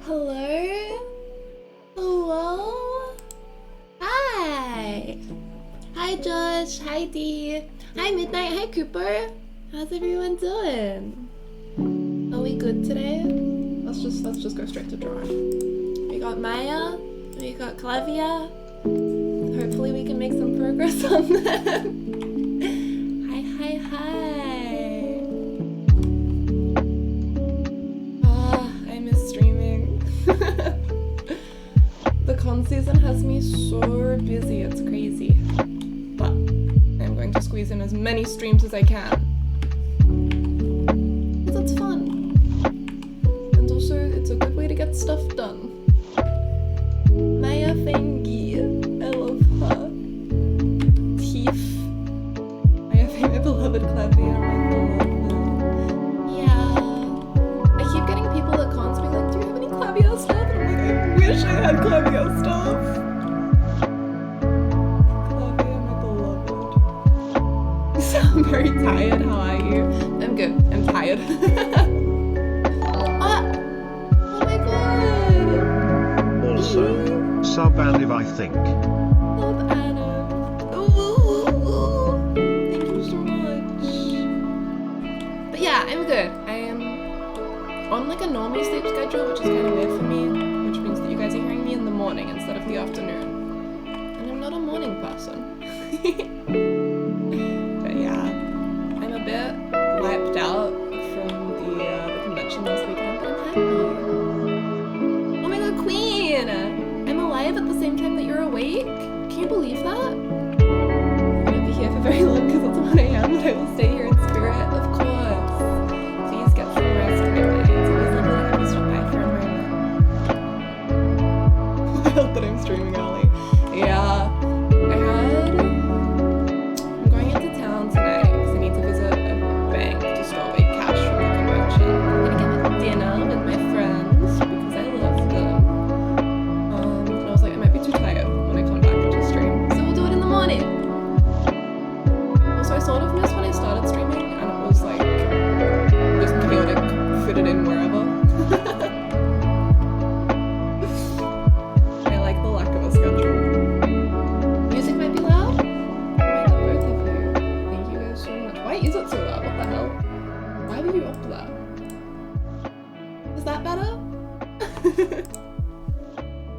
Hello? Hello? Hi! Hi Josh, hi Dee, hi Midnight, hi Cooper. How's everyone doing? Are we good today? Let's just go straight to drawing. We got Maya, we got Klavier. Hopefully we can make some progress on them. Hi. I miss streaming. The con season has me so busy, it's crazy. But I'm going to squeeze in as many streams as I can. Because it's fun. And also, it's a good way to get stuff done. Maya Fengi, I love her. Teef. Maya Fengi, my beloved Klavier, my beloved. Yeah. I keep getting people that can't be like, do you have any Klavier stuff? And I'm like, I wish I had Klavier stuff. Klavier, my beloved. You sound very tired, how are you? I'm good, I'm tired. Oh my god! Also, sub Anniv, I think. Sub Anniv. Ooh, thank you so much. But yeah, I'm good. I am on like a normal sleep schedule, which is kind of weird for me, which means that you guys are hearing me in the morning instead of the afternoon. And I'm not a morning person. But yeah, I'm a bit wiped out from the convention this weekend, but I'm happy. Oh my god, Queen! I'm alive at the same time that you're awake? Can you believe that? I'm gonna be here for very long because it's 1 AM, but I will stay here in spirit, of course. Please get some rest tonight. It's always lovely to have you stop by for a moment. Wild that I'm streaming early. Yeah. I'm going into town tonight because I need to visit a bank to store away cash from the convention. I'm gonna get dinner with my friends because I love them. And I was like, I might be too tired when I come back to stream, so we'll do it in the morning. Also, I sort of missed when I started streaming, and it was like just chaotic, fit it in wherever. I like the lack of a schedule. Music might be loud. Oh my god, both of you. Thank you guys so much. Why is it so loud? What the hell? Why were you up to that? Is that better?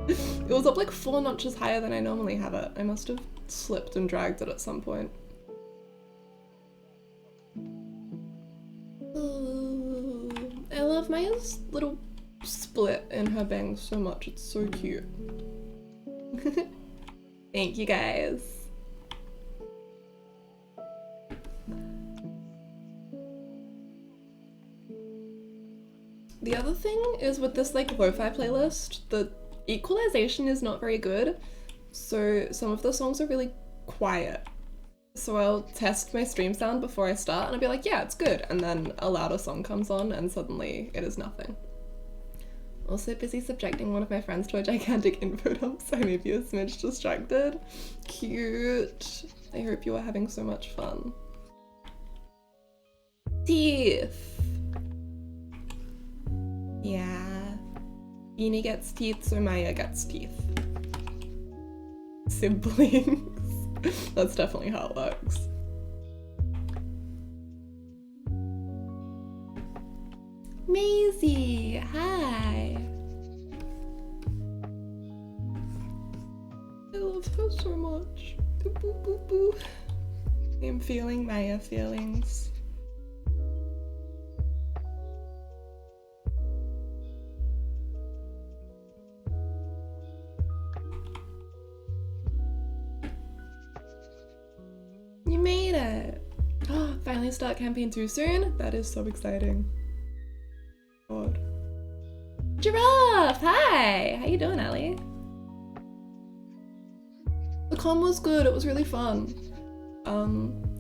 It was up like 4 notches higher than I normally have it. I must have slipped and dragged it at some point. Ooh, I love Maya's little split in her bangs so much. It's so cute. Thank you guys. The other thing is with this like lo-fi playlist, the equalization is not very good. So some of the songs are really quiet. So I'll test my stream sound before I start and I'll be like, yeah, it's good. And then a louder song comes on and suddenly it is nothing. Also busy subjecting one of my friends to a gigantic info dump, so I may be a smidge distracted. Cute. I hope you are having so much fun. Teeth. Yeah. Beanie gets teeth, so Maya gets teeth. Siblings. That's definitely how it works. Maisie, hi. I love her so much. Boo, boo, boo, boo. I'm feeling Maya feelings. You made it! Finally start campaign 2 soon? That is so exciting. God. Giraffe! Hi! How you doing, Ali? The con was good, it was really fun.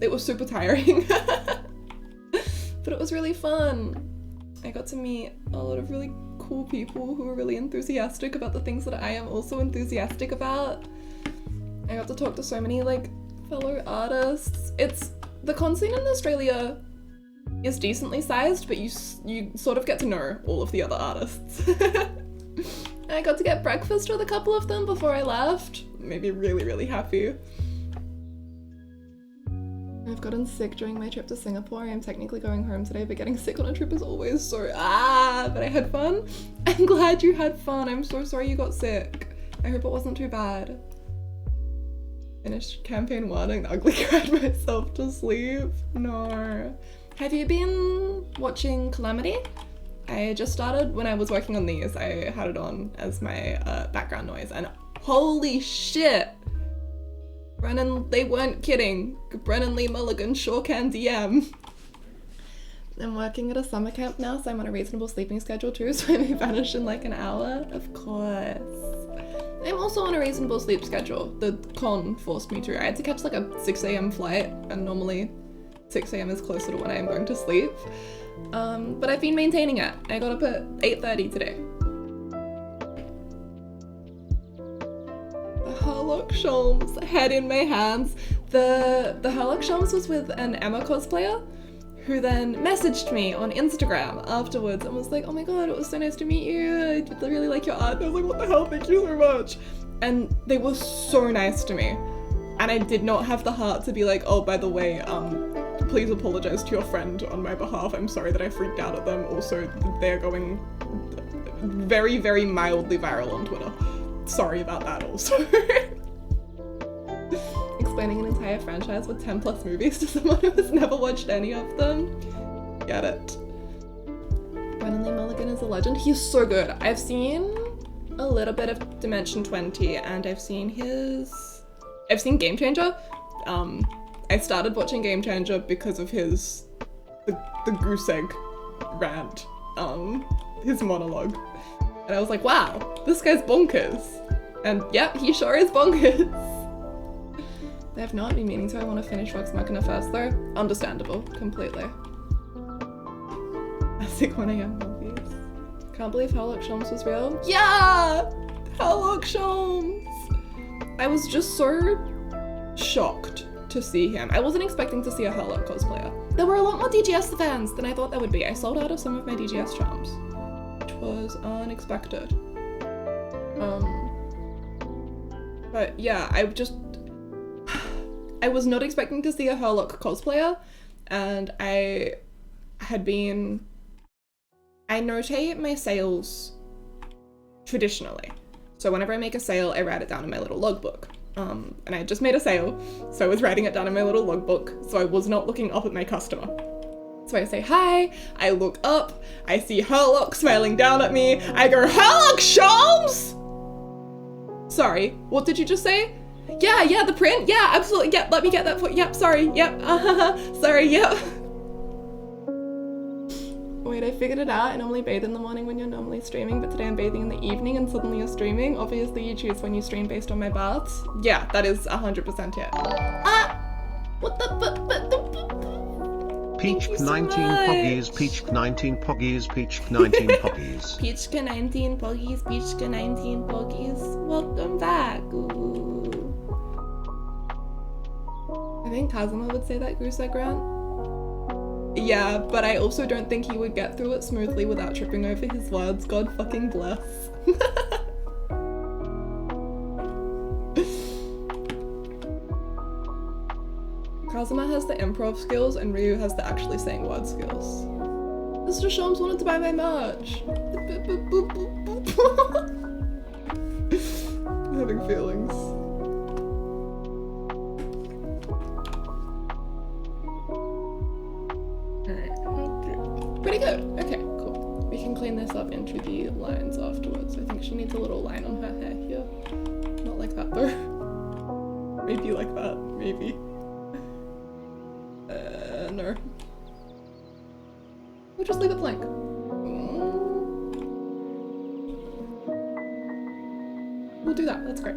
It was super tiring. But it was really fun. I got to meet a lot of really cool people who were really enthusiastic about the things that I am also enthusiastic about. I got to talk to so many like fellow artists. The con scene in Australia is decently sized, but you sort of get to know all of the other artists. I got to get breakfast with a couple of them before I left. Made me really, really happy. I've gotten sick during my trip to Singapore. I'm technically going home today, but getting sick on a trip is always so but I had fun. I'm glad you had fun. I'm so sorry you got sick. I hope it wasn't too bad. Finished campaign 1 and ugly cried myself to sleep. No. Have you been watching Calamity? I just started when I was working on these. I had it on as my background noise and holy shit! Brennan, they weren't kidding. Brennan Lee Mulligan sure can DM. I'm working at a summer camp now, so I'm on a reasonable sleeping schedule too, so I may vanish in like an hour. Of course. I'm also on a reasonable sleep schedule. The con forced me to. I had to catch like a 6 a.m. flight, and normally 6 a.m. is closer to when I am going to sleep. But I've been maintaining it. I got up at 8:30 today. Herlock Sholmes, head in my hands. The Herlock Sholmes was with an Emma cosplayer who then messaged me on Instagram afterwards and was like, oh my god, it was so nice to meet you. I really like your art. And I was like, what the hell, thank you so much. And they were so nice to me. And I did not have the heart to be like, oh, by the way, please apologize to your friend on my behalf. I'm sorry that I freaked out at them. Also, they're going very, very mildly viral on Twitter. Sorry about that also. Explaining an entire franchise with 10 plus movies to someone who has never watched any of them. Get it. Brennan Lee Mulligan is a legend. He's so good. I've seen a little bit of Dimension 20 and I've seen Game Changer. I started watching Game Changer because of the goose egg rant, his monologue. And I was like, wow, this guy's bonkers. And yeah, he sure is bonkers. I have not been meaning to. I want to finish Vox Machina first though. Understandable, completely. I think 1 a.m. movies. Can't believe Herlock Sholmes was real. Yeah! Herlock Sholmes! I was just so shocked to see him. I wasn't expecting to see a Herlock cosplayer. There were a lot more DGS fans than I thought there would be. I sold out of some of my DGS charms, which was unexpected. But yeah, I was not expecting to see a Herlock cosplayer, and I notate my sales traditionally. So whenever I make a sale, I write it down in my little logbook. And I just made a sale, so I was writing it down in my little logbook, so I was not looking up at my customer. So I say hi, I look up, I see Herlock smiling down at me, I go, Herlock Sholmes! Sorry, what did you just say? Yeah, the print, yeah, absolutely, yep, let me get that for, yep, sorry, yep, sorry, yep. Wait, I figured it out. I normally bathe in the morning when you're normally streaming, but today I'm bathing in the evening and suddenly you're streaming. Obviously you choose when you stream based on my baths. Yeah, that is 100% it. What the Peach 19 poggies, Peach 19 poggies, Peach 19 poggies. Peachka 19 poggies, Peachka 19 poggies. Welcome back. Ooh. I think Kazuma would say that goose egg rant. Yeah, but I also don't think he would get through it smoothly without tripping over his words. God fucking bless. Kazuma has the improv skills and Ryu has the actually saying word skills. Mr. Shams wanted to buy my merch. I'm having feelings. Alright. Pretty good. Okay, cool. We can clean this up into the lines afterwards. I think she needs a little line on her hair here. Not like that though. Maybe like that. Maybe. No. We'll just leave it blank. We'll do that. That's great.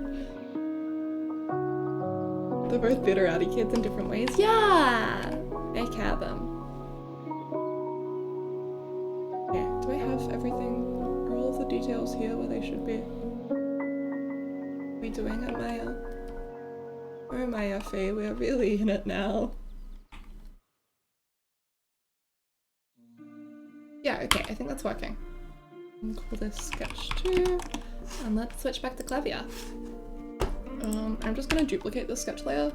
They're both bitter outy kids in different ways. Yeah! I care them. Okay, do I have everything? Are all of the details here where they should be? What are we doing at Maya? Oh Maya Faye, we're really in it now. Yeah, okay, I think that's working. I'll call this sketch 2, and let's switch back to klavier. I'm just gonna duplicate the sketch layer,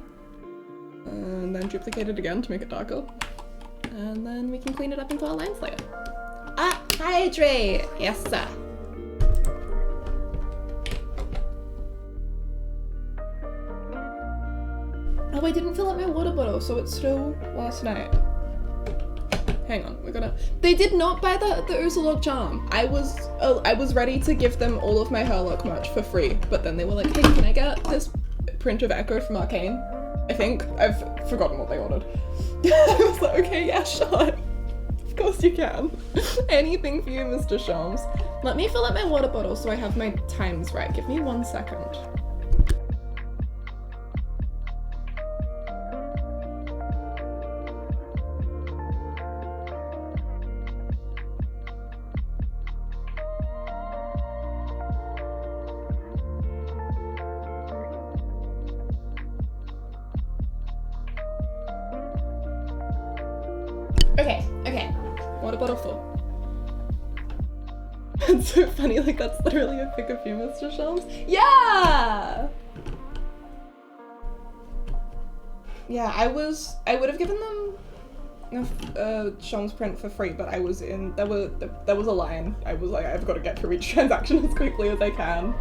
and then duplicate it again to make it darker. And then we can clean it up into our lines layer. Ah, hydrate! Yes, sir. Oh, I didn't fill up my water bottle, so it's still last night. Hang on, we're gonna. They did not buy the Ursulog charm. I was ready to give them all of my Herlock merch for free, but then they were like, "Hey, can I get this print of Echo from Arcane?" I think I've forgotten what they ordered. I was like, "Okay, yeah, sure. Of course you can. Anything for you, Mr. Shams." Let me fill up my water bottle so I have my times right. Give me 1 second. Okay, water bottle full. It's so funny, like that's literally a pic of you, Mr. Shams. Yeah! Yeah, I would have given them Shams print for free, but I was in, there was a line. I was like, I've got to get through each transaction as quickly as I can.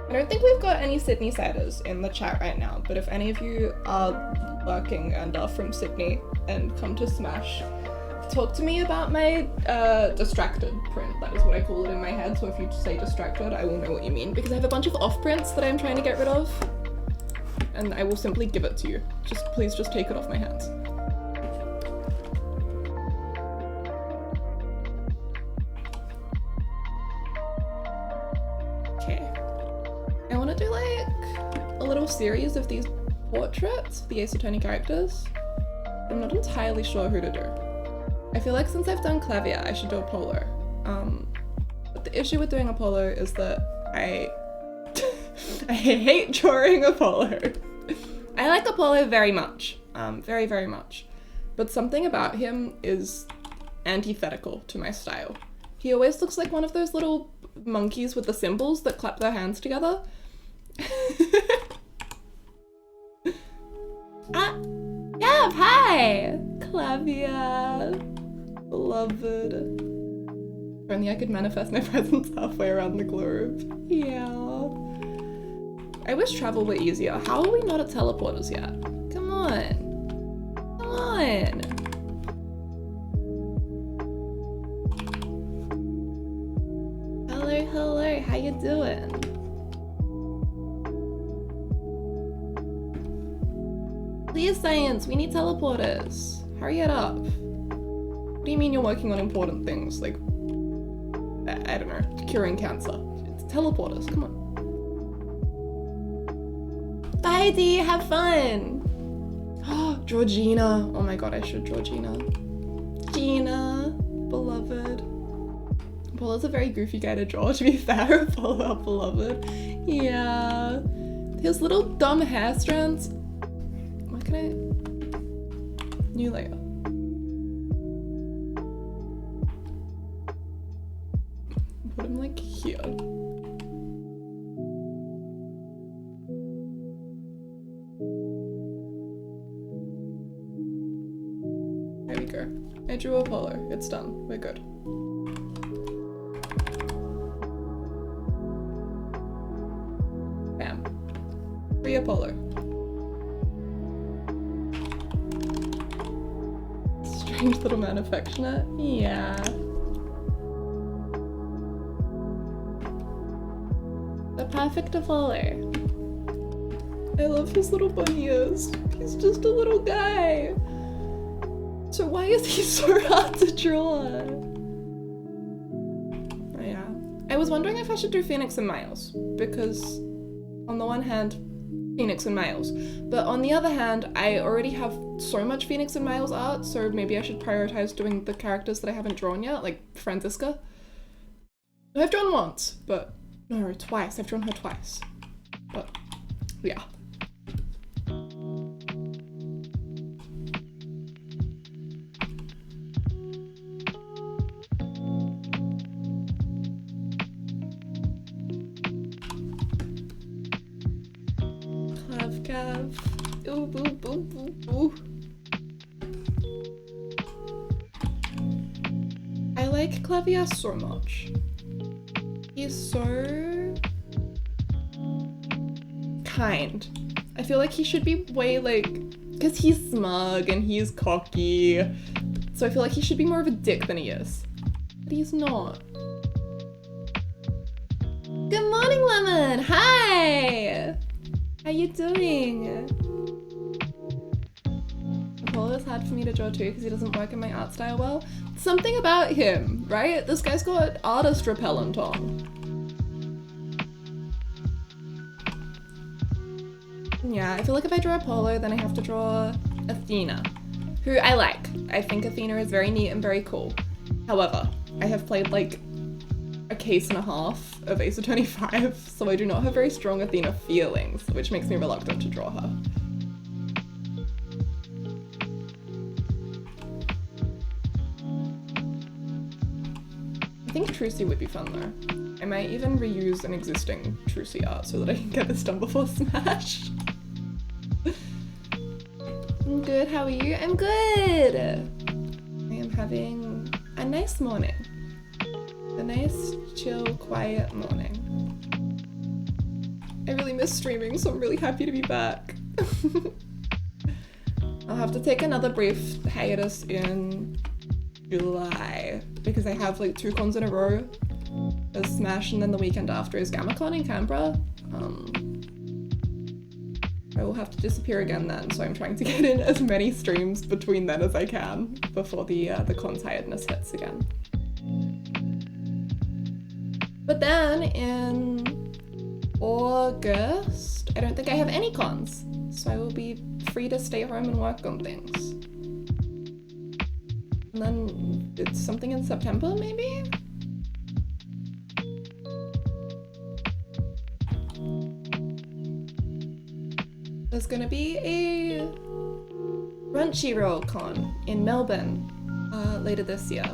I don't think we've got any Sydney siders in the chat right now, but if any of you are working and are from Sydney and come to Smash, talk to me about my distracted print. That is what I call it in my head, so if you say distracted, I will know what you mean, because I have a bunch of off prints that I'm trying to get rid of, and I will simply give it to you. Please just take it off my hands. Okay. I want to do like a little series of these portraits, the Ace Attorney characters. I'm not entirely sure who to do. I feel like since I've done klavier, I should do Apollo. But the issue with doing Apollo is that I hate drawing Apollo. I like Apollo very much, very, very much. But something about him is antithetical to my style. He always looks like one of those little monkeys with the cymbals that clap their hands together. Ah, yeah, hi! Klavier, beloved. If only I could manifest my presence halfway around the globe. Yeah. I wish travel were easier. How are we not at teleporters yet? Come on. Come on. Hello, hello, how you doing? Please, science, we need teleporters. Hurry it up. What do you mean you're working on important things? Like, I don't know, curing cancer. It's teleporters, come on. Bye, Dee, have fun. Oh, Georgina. Oh my god, I should Georgina. Gina, beloved. Apollo's a very goofy guy to draw, to be fair. Apollo, beloved. Yeah. His little dumb hair strands. What can I... New layer. Put him like here. Apollo. I drew Apollo. It's done. We're good. Bam. Free Apollo. Strange little man affectionate. Yeah. The perfect Apollo. I love his little bunny ears. He's just a little guy. So why is he so hard to draw? Oh yeah. I was wondering if I should do Phoenix and Miles, because on the one hand, Phoenix and Miles, but on the other hand, I already have so much Phoenix and Miles art, so maybe I should prioritize doing the characters that I haven't drawn yet, like Franziska. I've drawn once, but no, twice. I've drawn her twice. But yeah. Cav. Ooh, boo, boo, boo, boo. I like Klavier so much. He's so kind. I feel like he should be way because he's smug and he's cocky. So I feel like he should be more of a dick than he is. But he's not. Good morning, Lemon! Hi! How you doing? Apollo's hard for me to draw too because he doesn't work in my art style well. Something about him, right? This guy's got artist repellent on. Yeah, I feel like if I draw Apollo, then I have to draw Athena, who I like. I think Athena is very neat and very cool. However, I have played like a case and a half of Ace Attorney 5, so I do not have very strong Athena feelings, which makes me reluctant to draw her. I think Trucy would be fun though. I might even reuse an existing Trucy art so that I can get this done before Smash. I'm good, how are you? I'm good! I am having a nice morning. A nice, chill, quiet morning. I really miss streaming, so I'm really happy to be back. I'll have to take another brief hiatus in July because I have like 2 cons in a row. There's Smash and then the weekend after is GammaCon in Canberra. I will have to disappear again then, so I'm trying to get in as many streams between then as I can before the con tiredness hits again. But then in August, I don't think I have any cons, so I will be free to stay home and work on things. And then it's something in September, maybe? There's gonna be a Crunchyroll con in Melbourne later this year.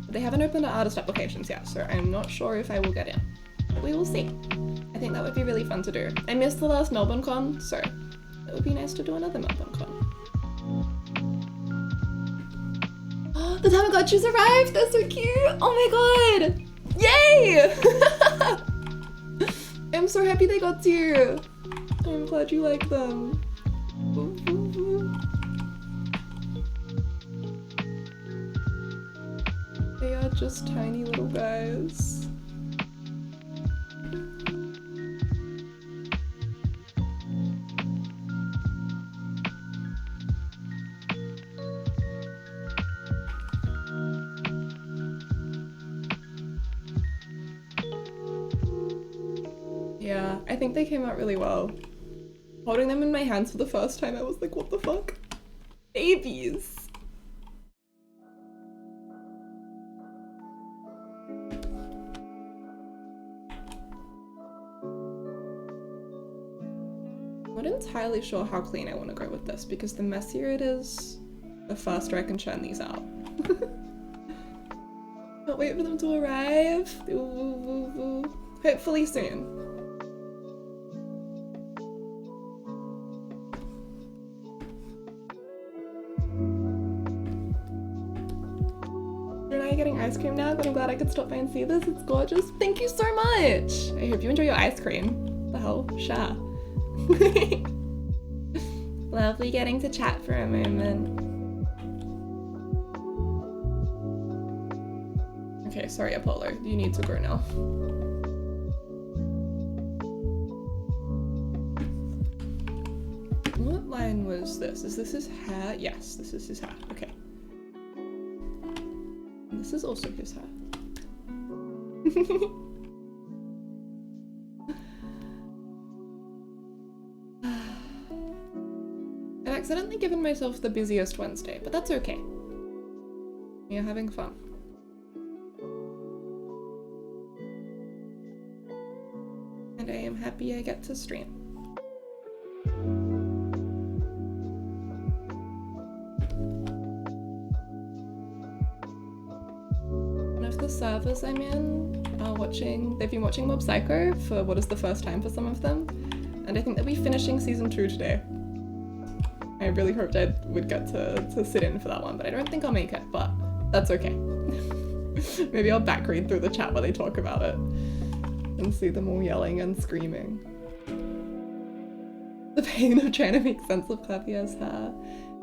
They haven't opened the artist applications yet, so I'm not sure if I will get in. But we will see. I think that would be really fun to do. I missed the last Melbourne con, so it would be nice to do another Melbourne con. Oh, the Tamagotchis arrived! They're so cute! Oh my god! Yay! I'm so happy they got to you. I'm glad you like them. Ooh, ooh, ooh. They are just tiny little guys. Yeah, I think they came out really well. Holding them in my hands for the first time, I was like, what the fuck? Babies! I'm not entirely sure how clean I want to go with this, because the messier it is, the faster I can churn these out. Can't wait for them to arrive. Ooh, ooh, ooh, ooh. Hopefully soon. and I are getting ice cream now, but I'm glad I could stop by and see this. It's gorgeous. Thank you so much. I hope you enjoy your ice cream. The hell, sha. Lovely getting to chat for a moment. Okay, sorry Apollo, you need to go now. What line was this? Is this his hair? Yes, this is his hair. Okay. And this is also his hair. I've accidentally given myself the busiest Wednesday, but that's okay. We are having fun. And I am happy I get to stream. One of the servers I'm in are they've been watching Mob Psycho for what is the first time for some of them, and I think they'll be finishing season 2 today. I really hoped I would get to sit in for that one, but I don't think I'll make it, but that's okay. Maybe I'll back read through the chat while they talk about it and see them all yelling and screaming. The pain of trying to make sense of Clavier's hair.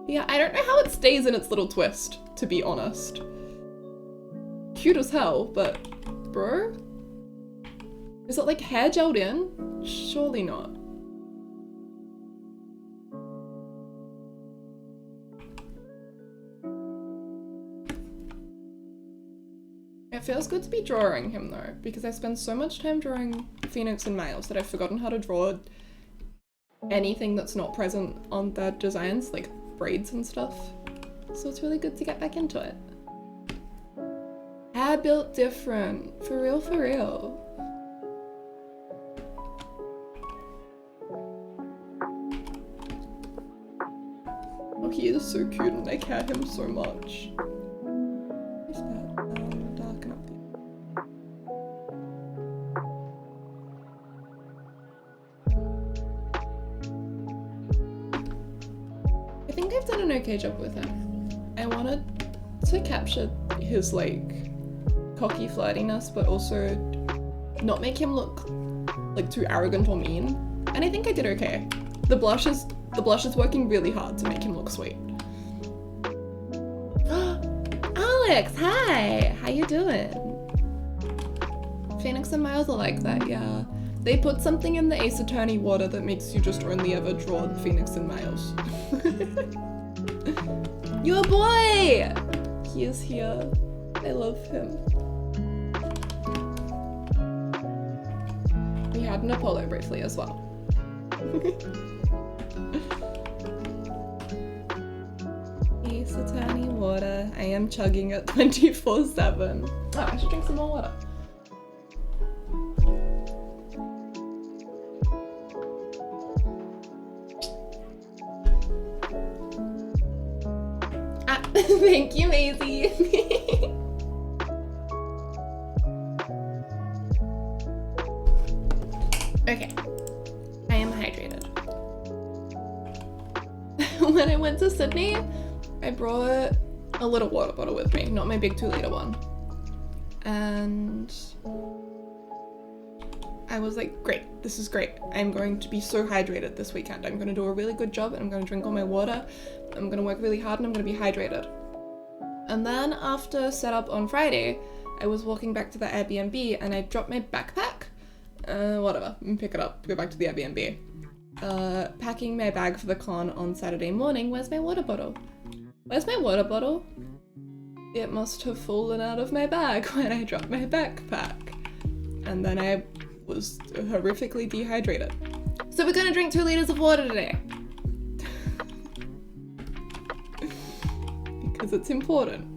Yeah, I don't know how it stays in its little twist, to be honest. Cute as hell, but bro? Is it like hair gelled in? Surely not. It feels good to be drawing him though, because I spend so much time drawing Phoenix and Miles that I've forgotten how to draw anything that's not present on their designs, like braids and stuff. So it's really good to get back into it. Hair built different. For real, for real. Oh, he is so cute and I care him so much. Where's that? Darken up the... I think I've done an okay job with him. I wanted to capture his like cocky flirtiness, but also not make him look like too arrogant or mean. And I think I did okay. The blush is working really hard to make him look sweet. Alex, hi! How you doing? Phoenix and Miles are like that, yeah. They put something in the Ace Attorney water that makes you just only ever draw Phoenix and Miles. Your boy! He is here. I love him. We had an Apollo briefly as well. Ace Attorney water. I am chugging it 24/7. Oh, I should drink some more water. Ah, thank you, Maisie. Okay, I am hydrated. When I went to Sydney, I brought a little water bottle with me, not my big 2-liter one. And I was like, great, this is great. I'm going to be so hydrated this weekend. I'm gonna do a really good job and I'm gonna drink all my water. I'm gonna work really hard and I'm gonna be hydrated. And then after setup on Friday, I was walking back to the Airbnb and I dropped my backpack. Whatever, pick it up, go back to the Airbnb. Packing my bag for the con on Saturday morning. Where's my water bottle? Where's my water bottle? It must have fallen out of my bag when I dropped my backpack. And then I was horrifically dehydrated. So we're gonna drink 2 liters of water today. Because it's important.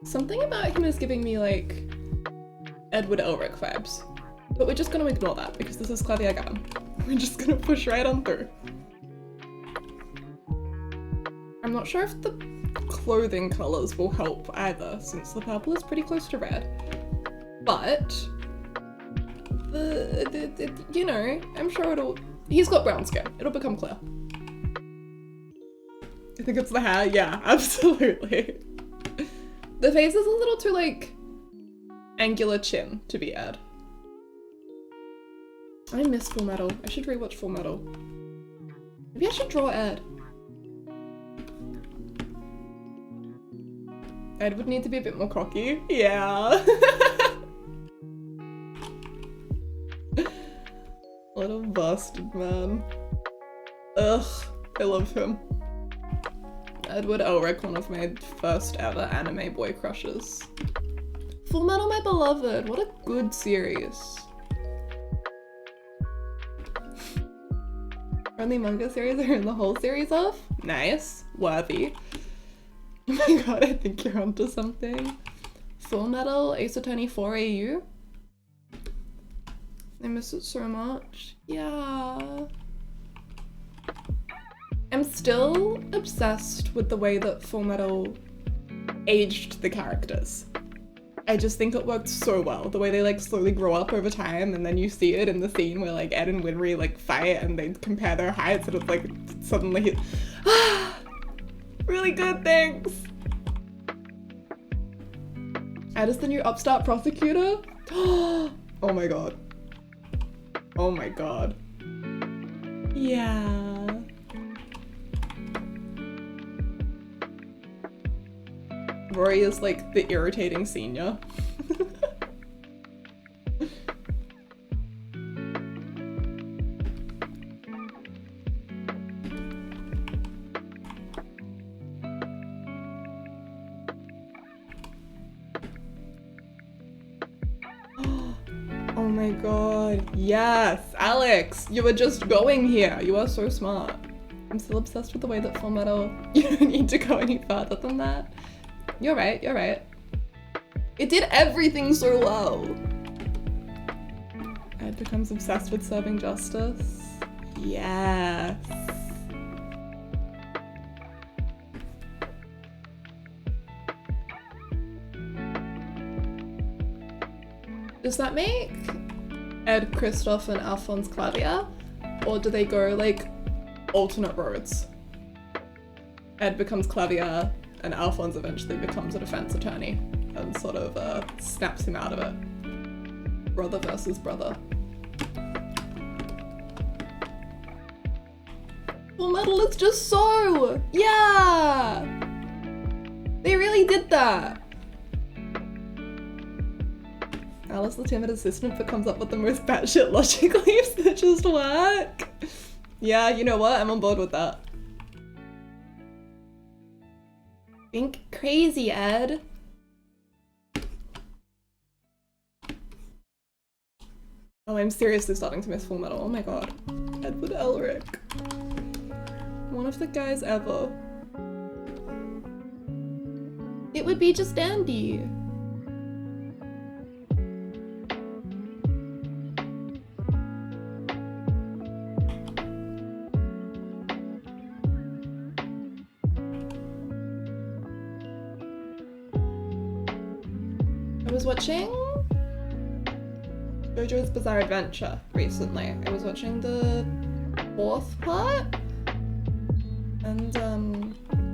Something about him is giving me like Edward Elric vibes, but we're just gonna ignore that because this is Klavier Gavin. We're just gonna push right on through. I'm not sure if the clothing colors will help either, since the purple is pretty close to red, but You know, I'm sure it'll... He's got brown skin. It'll become clear. I think it's the hair. Yeah, absolutely. The face is a little too, like, angular chin to be Ed. I miss Full Metal. I should rewatch Full Metal. Maybe I should draw Ed. Ed would need to be a bit more cocky. Yeah. Little bastard, man. Ugh, I love him. Edward Elric, one of my first ever anime boy crushes. Full Metal My Beloved, what a good series. Only manga series are in the whole series of? Nice. Worthy. Oh my god, I think you're onto something. Full Metal Ace Attorney 4AU? I miss it so much. Yeah. I'm still obsessed with the way that Full Metal aged the characters. I just think it worked so well. The way they like slowly grow up over time, and then you see it in the scene where like Ed and Winry like fight and they compare their heights, and it's like suddenly really good, thanks. Ed is the new upstart prosecutor? Oh my god. Oh my god. Yeah. Rory is like the irritating senior. Oh my god, yes! Alex, you were just going here. You are so smart. I'm still obsessed with the way that Full Metal, you don't need to go any further than that. You're right, you're right. It did everything so well. Ed becomes obsessed with serving justice. Yes. Does that make Ed, Kristoff, and Alphonse Klavier? Or do they go like alternate roads? Ed becomes Klavier, and Alphonse eventually becomes a defense attorney and sort of snaps him out of it. Brother versus brother. Full Metal is just so... Yeah! They really did that! Alice the timid assistant becomes up with the most batshit logic leaps that just work. Yeah, you know what? I'm on board with that. Think crazy, Ed. Oh, I'm seriously starting to miss Full Metal. Oh my god. Edward Elric. One of the guys ever. It would be just Andy. I was watching JoJo's Bizarre Adventure recently. I was watching the 4th part, and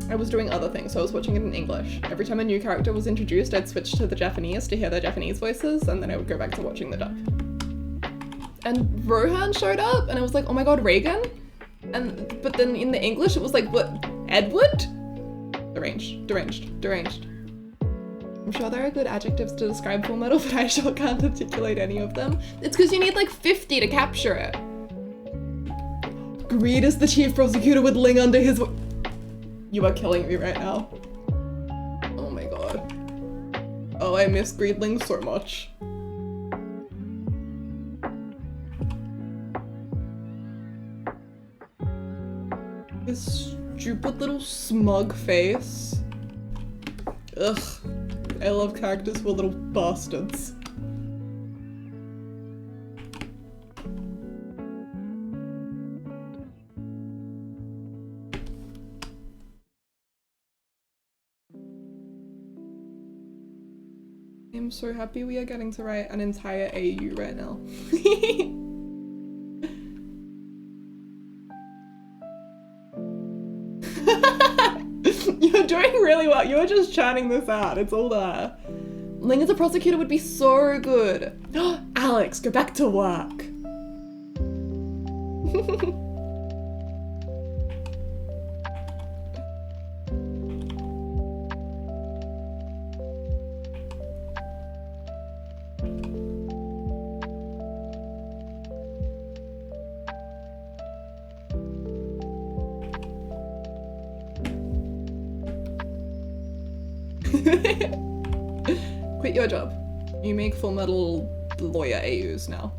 I was doing other things, so I was watching it in English. Every time a new character was introduced, I'd switch to the Japanese to hear their Japanese voices, and then I would go back to watching the dub. And Rohan showed up, and I was like, oh my god, Reagan? But then in the English, it was like, what, Edward? Deranged. I'm sure there are good adjectives to describe Full Metal, but I sure can't articulate any of them. It's because you need like 50 to capture it. Greed is the chief prosecutor with Ling under his You are killing me right now. Oh my god. Oh, I miss Greedling so much. His stupid little smug face. Ugh. I love characters who are little bastards. I'm so happy we are getting to write an entire AU right now. You're doing really well. You're just churning this out. It's all there. Ling as a prosecutor would be so good. Alex, go back to work. Quit your job. You make Full Metal lawyer AUs now.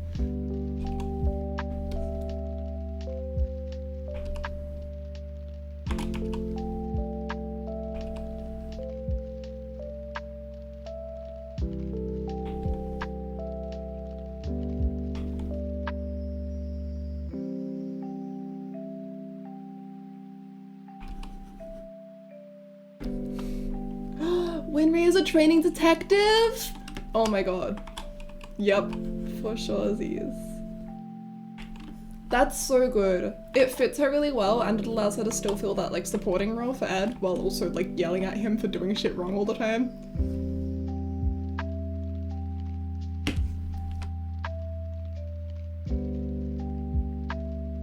Winry is a training detective? Oh my god. Yep, for sure Z's. That's so good. It fits her really well and it allows her to still feel that like supporting role for Ed while also like yelling at him for doing shit wrong all the time.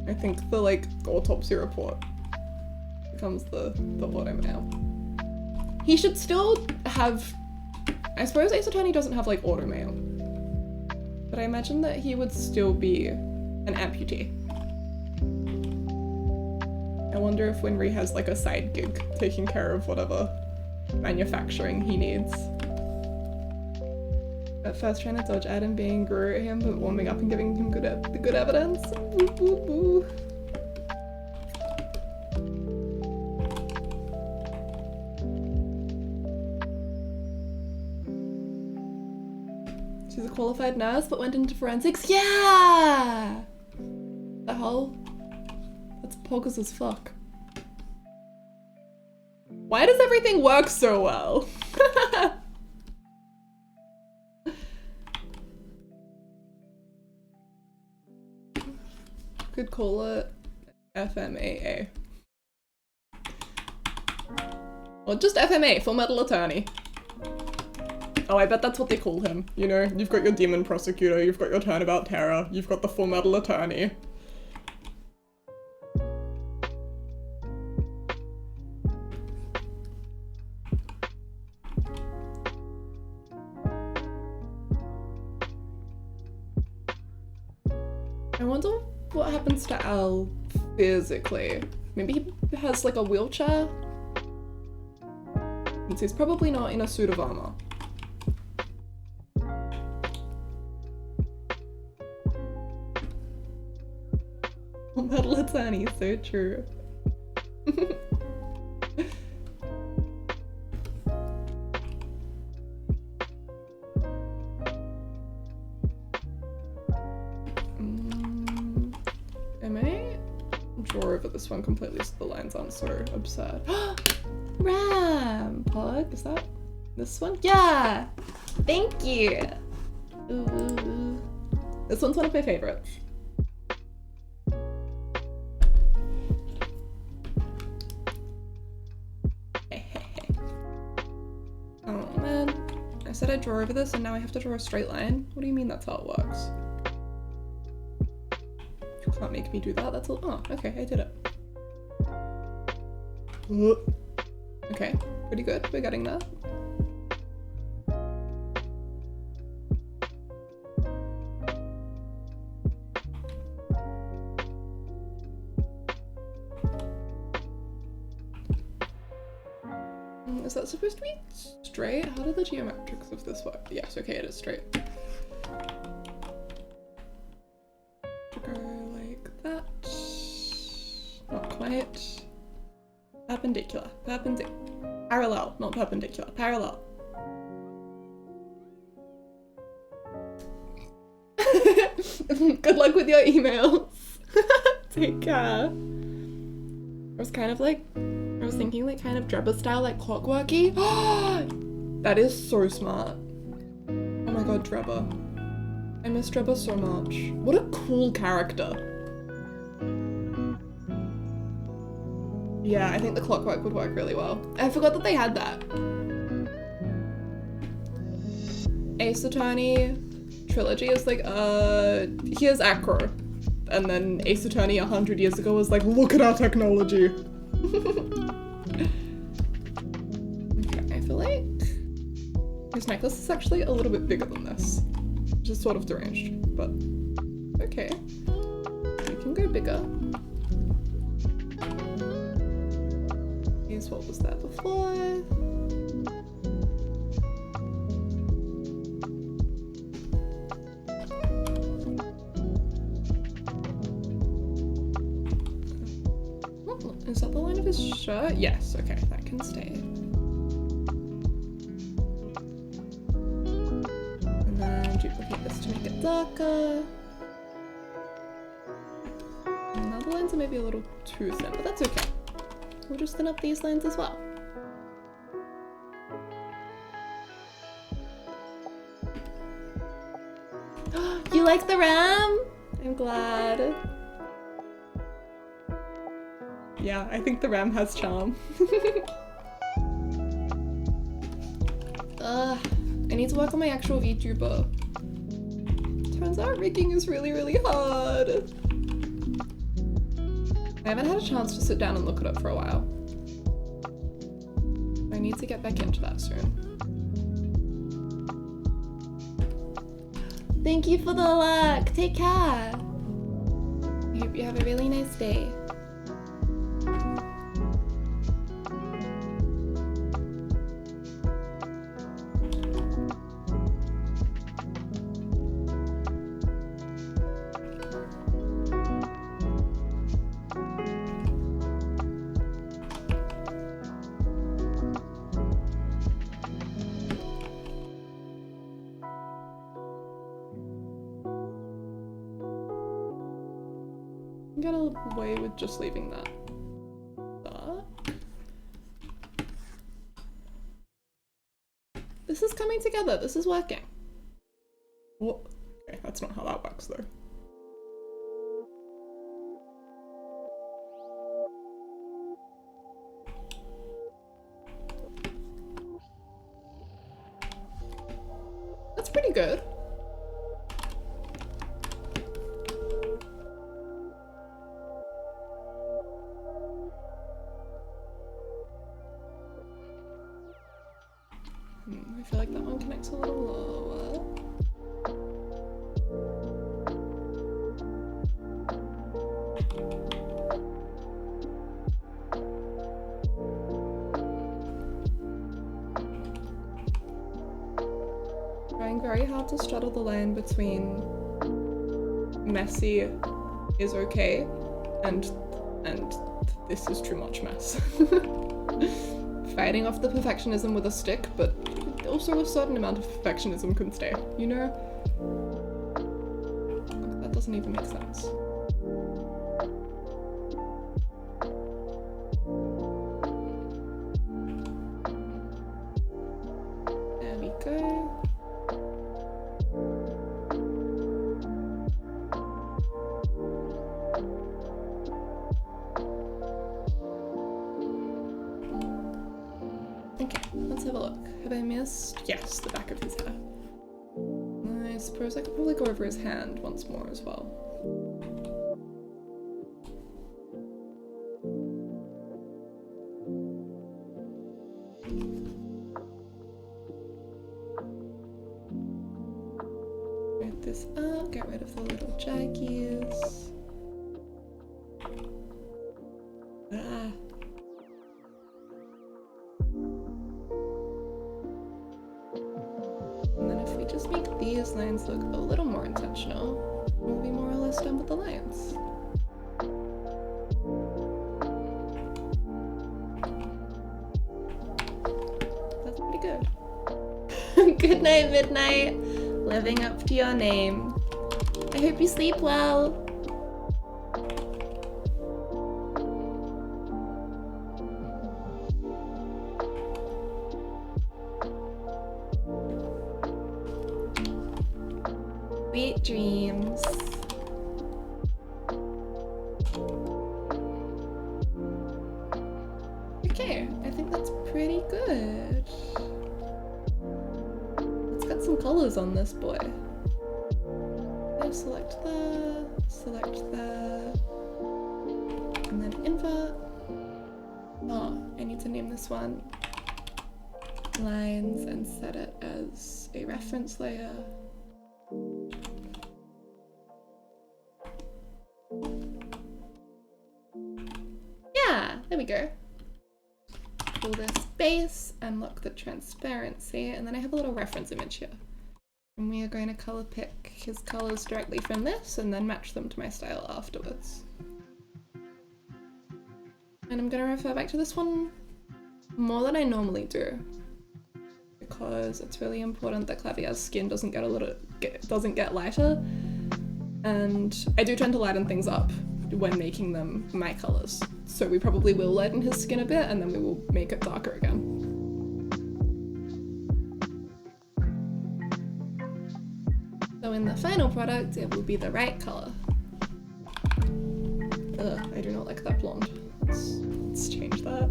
I think the like autopsy report becomes the automail. He should still have, I suppose Ace Attorney doesn't have like automail, but I imagine that he would still be an amputee. I wonder if Winry has like a side gig taking care of whatever manufacturing he needs. At first trying to dodge Adam being guru at him, but warming up and giving him good evidence. Woo, woo, woo. She's a qualified nurse, but went into forensics. Yeah! The hell? That's poggers as fuck. Why does everything work so well? Could call it FMAA. Or just FMA, Full Metal Attorney. Oh, I bet that's what they call him. You know, you've got your demon prosecutor, you've got your turnabout terror, you've got the Full Metal Attorney. I wonder what happens to Al physically. Maybe he has like a wheelchair? Since he's probably not in a suit of armor. Metal Attorney, so true. Am I draw over this one completely so the lines aren't so absurd? Ram! Pog, is that this one? Yeah! Thank you! Ooh. This one's one of my favorites. Oh man, I said I'd draw over this and now I have to draw a straight line? What do you mean that's how it works? You can't make me do that, that's all. Oh, okay, I did it. Okay, pretty good, we're getting there. Is that supposed to be straight? How do the geometrics of this work? Yes, okay, it is straight. Go like that. Not quite. Perpendicular. Parallel, not perpendicular. Parallel. Good luck with your emails. Take care. I was kind of like, I was thinking like kind of Drebber style, like clockworky. That is so smart. my god, Trevor. I miss Trevor so much. What a cool character. Yeah, I think the clockwork would work really well. I forgot that they had that. Ace Attorney trilogy is like, here's Acro. And then Ace Attorney 100 years ago was like, look at our technology. Okay, I feel like this necklace is actually a little bit bigger than this, which is sort of deranged, but okay. We can go bigger. Here's what was there before. Is that the line of his shirt? Yes, okay, that can stay. And then duplicate this to make it darker. And now the lines are maybe a little too thin, but that's okay. We'll just thin up these lines as well. You like the ram? I'm glad. Yeah, I think the ram has charm. I need to work on my actual VTuber. Turns out rigging is really, really hard. I haven't had a chance to sit down and look it up for a while. I need to get back into that soon. Thank you for the luck. Take care. I hope you have a really nice day. Get away with just leaving that. This is coming together. This is working. What? Okay, that's not how that works though. That's pretty good. I feel like that one connects a little lower. Trying very hard to straddle the line between messy is okay and this is too much mess. Fighting off the perfectionism with a stick, but also a certain amount of perfectionism can stay, you know? That doesn't even make sense. There we go. Okay, let's have a look. Have I missed? Yes, the back of his hair. I suppose I could probably go over his hand once more as well. Write this up, get rid of the little jackies. Ah. And then if we just make these lines look a little more intentional, we'll be more or less done with the lines. That's pretty good. Good night, Midnight. Living up to your name. I hope you sleep well. Sweet dreams. Okay, I think that's pretty good. Let's get some colors on this boy. So select that, and then invert. Oh, I need to name this one lines and set it as a reference layer. Yeah, there we go. Pull this base and lock the transparency, and then I have a little reference image here. And we are going to color pick his colors directly from this and then match them to my style afterwards. And I'm going to refer back to this one more than I normally do, because it's really important that Clavier's skin doesn't get lighter, and I do tend to lighten things up when making them my colors. So we probably will lighten his skin a bit and then we will make it darker again. So in the final product, it will be the right color. Ugh, I do not like that blonde. Let's change that.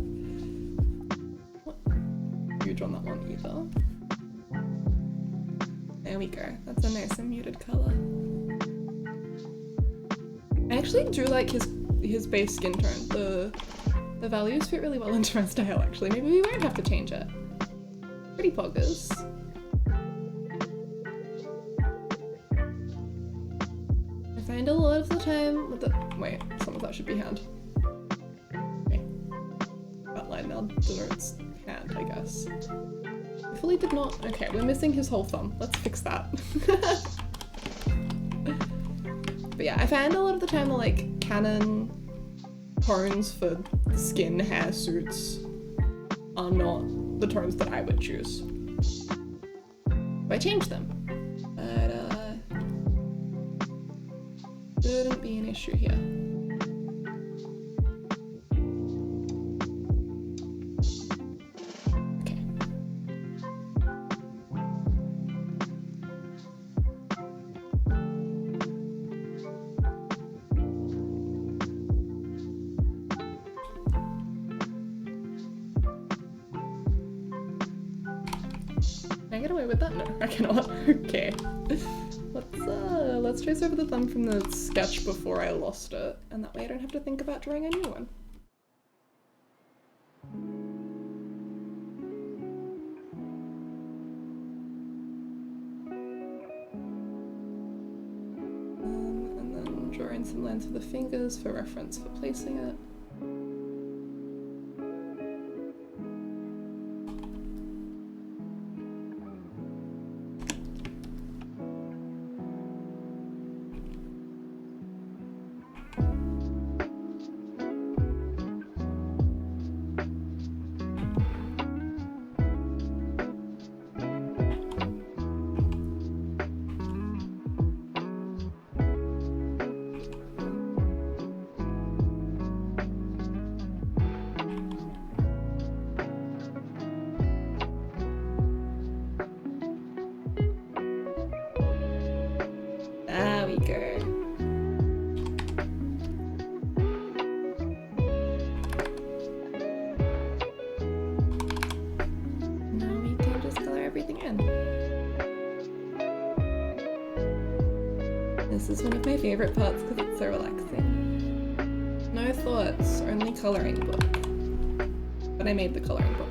Huge on that one either. There we go. That's a nice and muted color. I actually do like his base skin tone. The values fit really well into my style actually. Maybe we won't have to change it. Pretty poggers. I find a lot of the time with the wait, some of that should be hand. Okay. That line now denotes hand, I guess. I fully did not. Okay, we're missing his whole thumb. Let's fix that. But yeah, I find a lot of the time the like canon tones for skin hair suits are not the tones that I would choose. So I changed them. But shouldn't be an issue here. Can I get away with that? No, I cannot. Okay. Let's trace over the thumb from the sketch before I lost it, and that way I don't have to think about drawing a new one. And then draw in some lines of the fingers for reference for placing it. There we go. Now we can just color everything in. This is one of my favorite parts because it's so relaxing. No thoughts, only coloring book. But I made the coloring book.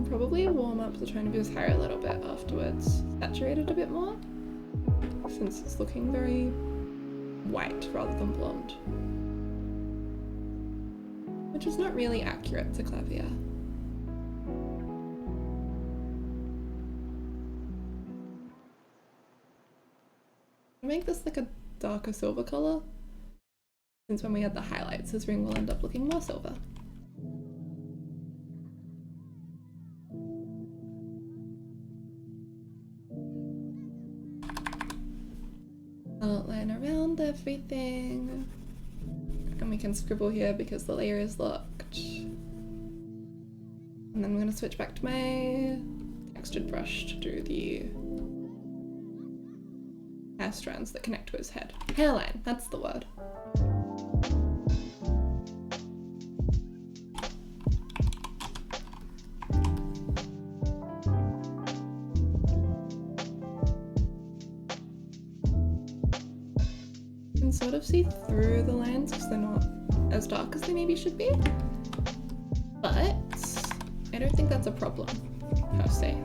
Probably warm up the tone of his hair a little bit afterwards. Saturate it a bit more, since it's looking very white rather than blonde. Which is not really accurate to Klavier. Make this like a darker silver color, since when we add the highlights, his ring will end up looking more silver. Outline around everything, and we can scribble here because the layer is locked. And then I'm gonna switch back to my textured brush to do the hair strands that connect to his head. Hairline, that's the word. You can sort of see through the lines because they're not as dark as they maybe should be. But I don't think that's a problem, per se.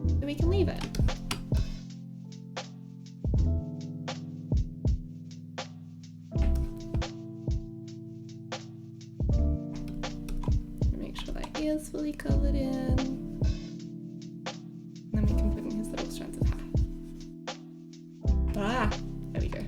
So we can leave it. Make sure that ear's fully coloured in. And then we can put in his little strands of hair. Ah, there we go.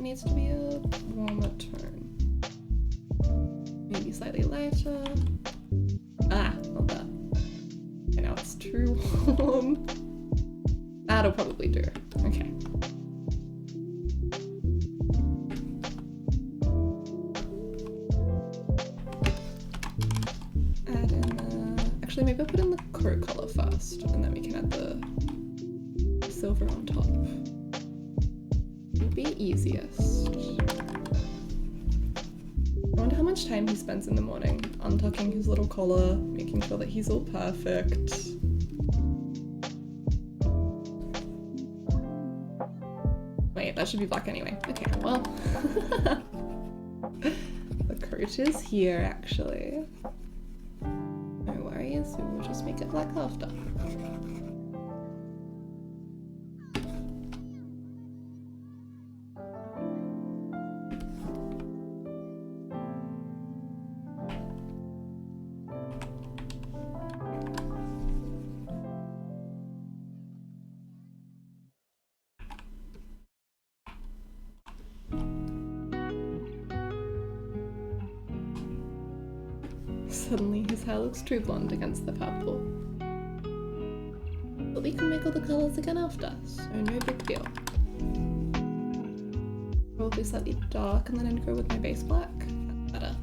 Needs to be a warmer tone. Maybe slightly lighter. Ah, not that. Okay, now it's too warm. That'll probably do. Okay. Add in actually maybe I'll put in the coat colour first and then we can add the silver on top. Be easiest. I wonder how much time he spends in the morning untucking his little collar, making sure that he's all perfect. Wait, that should be black anyway. Okay, well. The coat is here actually. No worries, we will just make it black after. Suddenly his hair looks too blonde against the purple. But we can make all the colours again after, so no big deal. Probably slightly dark and then I'd go with my base black. That's better.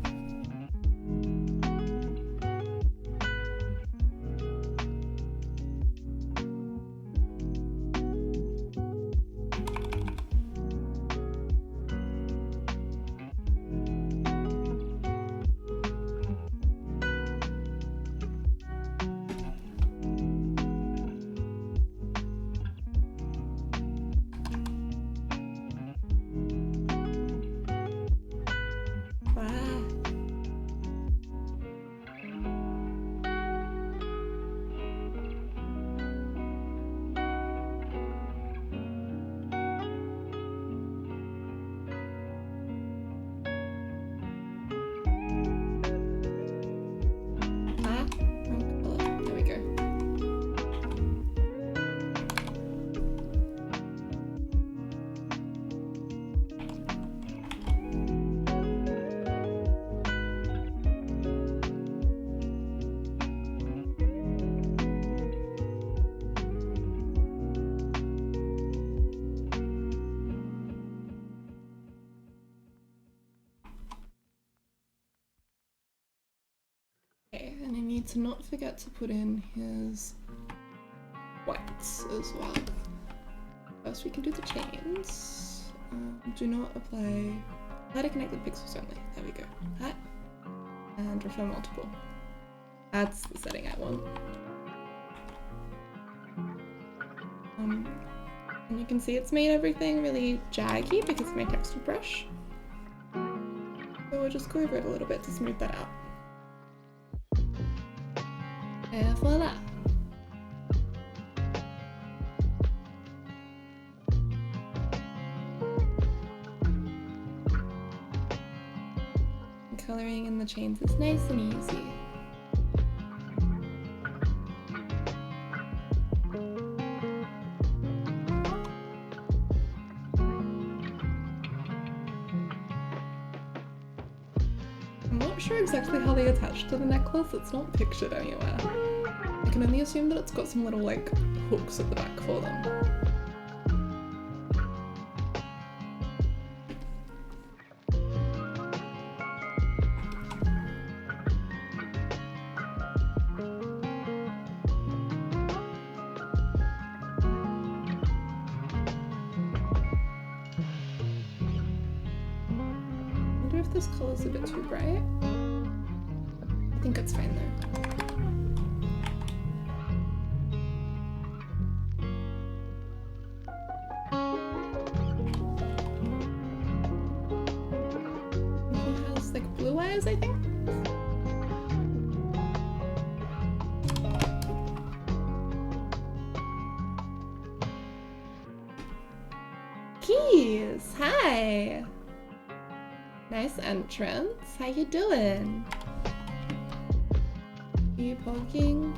And I need to not forget to put in his whites as well. First we can do the chains. Do not apply to connected pixels only. There we go. That. And refer multiple. That's the setting I want. And you can see it's made everything really jaggy because of my textured brush. So we'll just go over it a little bit to smooth that out. Et voila! coloring in the chains is nice and easy. I'm not sure exactly how they attach to the necklace, it's not pictured anywhere. I can only assume that it's got some little like hooks at the back for them. This color's a bit too bright. I think it's fine though. He has like blue eyes, I think. Keys, hi. Nice entrance. How you doing? Are you poking?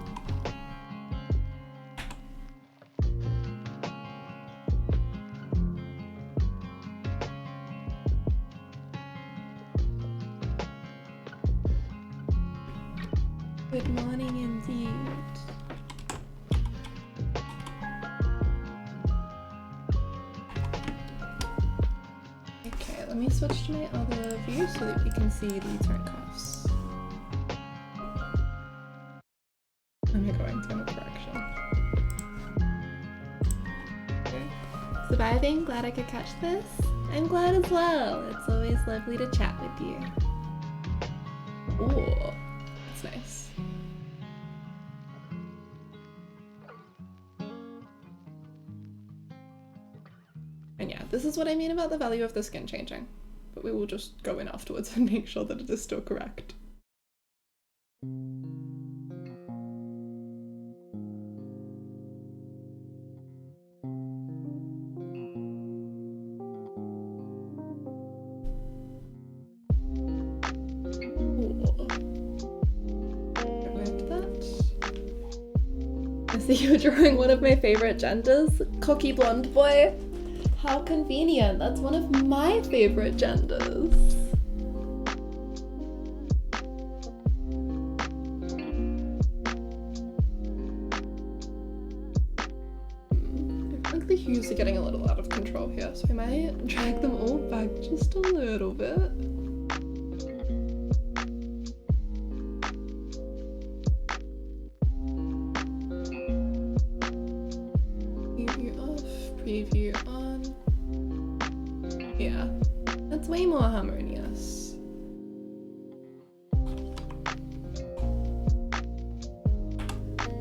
Good morning indeed. Okay, let me switch to my other view so that we can see the turn cuffs. And we're going to a correction. Okay. Surviving, glad I could catch this. I'm glad as well. It's always lovely to chat with you. Ooh, that's nice. And yeah, this is what I mean about the value of the skin changing. But we will just go in afterwards and make sure that it is still correct. I see you're drawing one of my favorite genders, cocky blonde boy. How convenient, that's one of my favorite genders. I think the hues are getting a little out of control here, so I might drag them all back just a little bit. Preview off, preview on. Yeah, that's way more harmonious.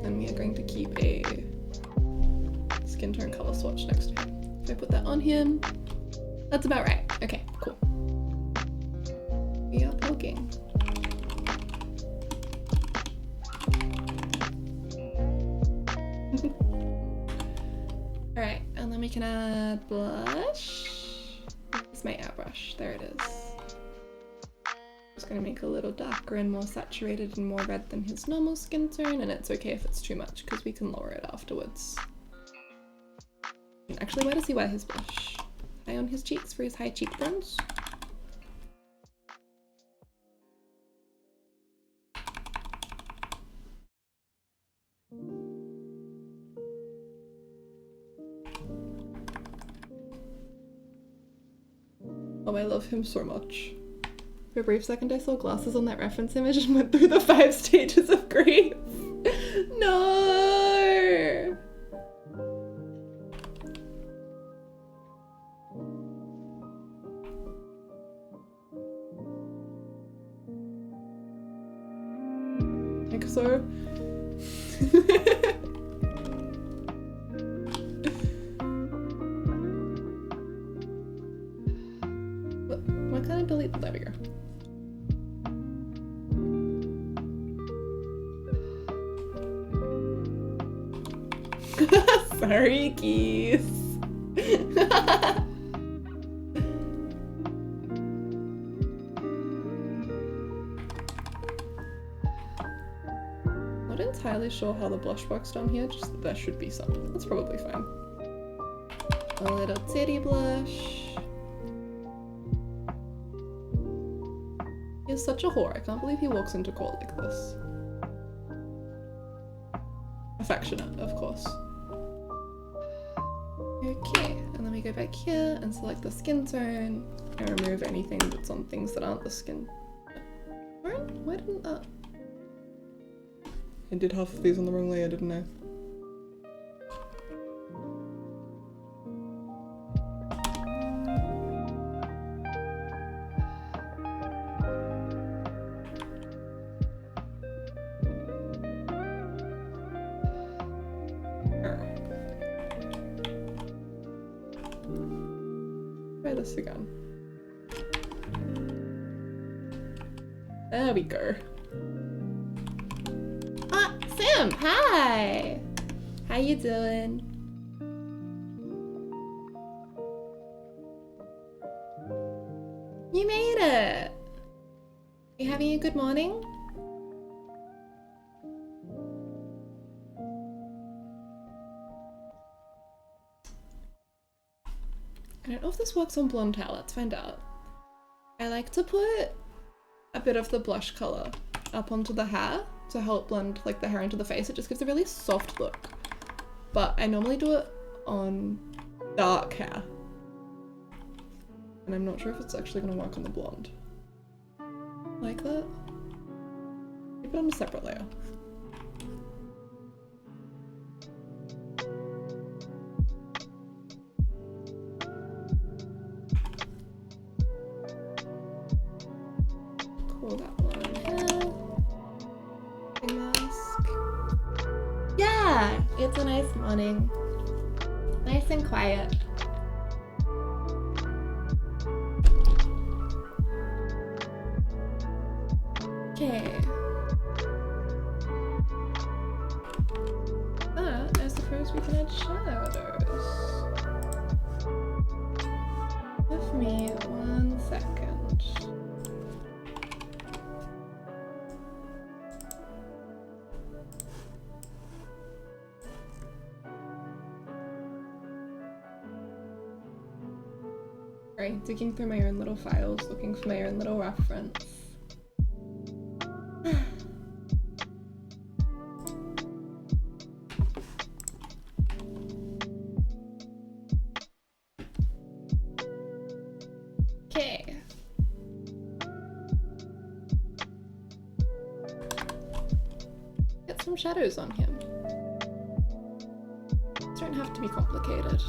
And we are going to keep a skin tone color swatch next to him. If I put that on him, that's about right. Okay, cool. We are poking. Alright, and then we can add blush. Where's my airbrush? There it is. Just gonna make it a little darker and more saturated and more red than his normal skin tone, and it's okay if it's too much because we can lower it afterwards. Actually, where does he wear his blush? High on his cheeks for his high cheekbones. Oh, I love him so much. For a brief second I saw glasses on that reference image and went through the 5 stages of grief. No! Like so. Why can't I delete the video? Sorry, Keys. entirely sure how the blush works down here, just that there should be some. That's probably fine. A little titty blush. He's such a whore. I can't believe he walks into court like this. Affectionate, of course. Okay, and then we go back here and select the skin tone and remove anything that's on things that aren't the skin. Why didn't that? I did half of these on the wrong layer, didn't I? Try this again. There we go. Ah, Sam, hi! How you doing? You made it! You having a good morning? I don't know if this works on blonde hair, let's find out. I like to put a bit of the blush color up onto the hair to help blend like the hair into the face. It just gives a really soft look. But I normally do it on dark hair. And I'm not sure if it's actually gonna work on the blonde. Like that? Keep it on a separate layer. Cool, that one here. Big mask. Yeah, it's a nice morning. Nice and quiet. Okay. But I suppose we can add shadows. Give me 1 second. Right, digging through my own little files, looking for my own little reference. Okay. Get some shadows on him. These don't have to be complicated.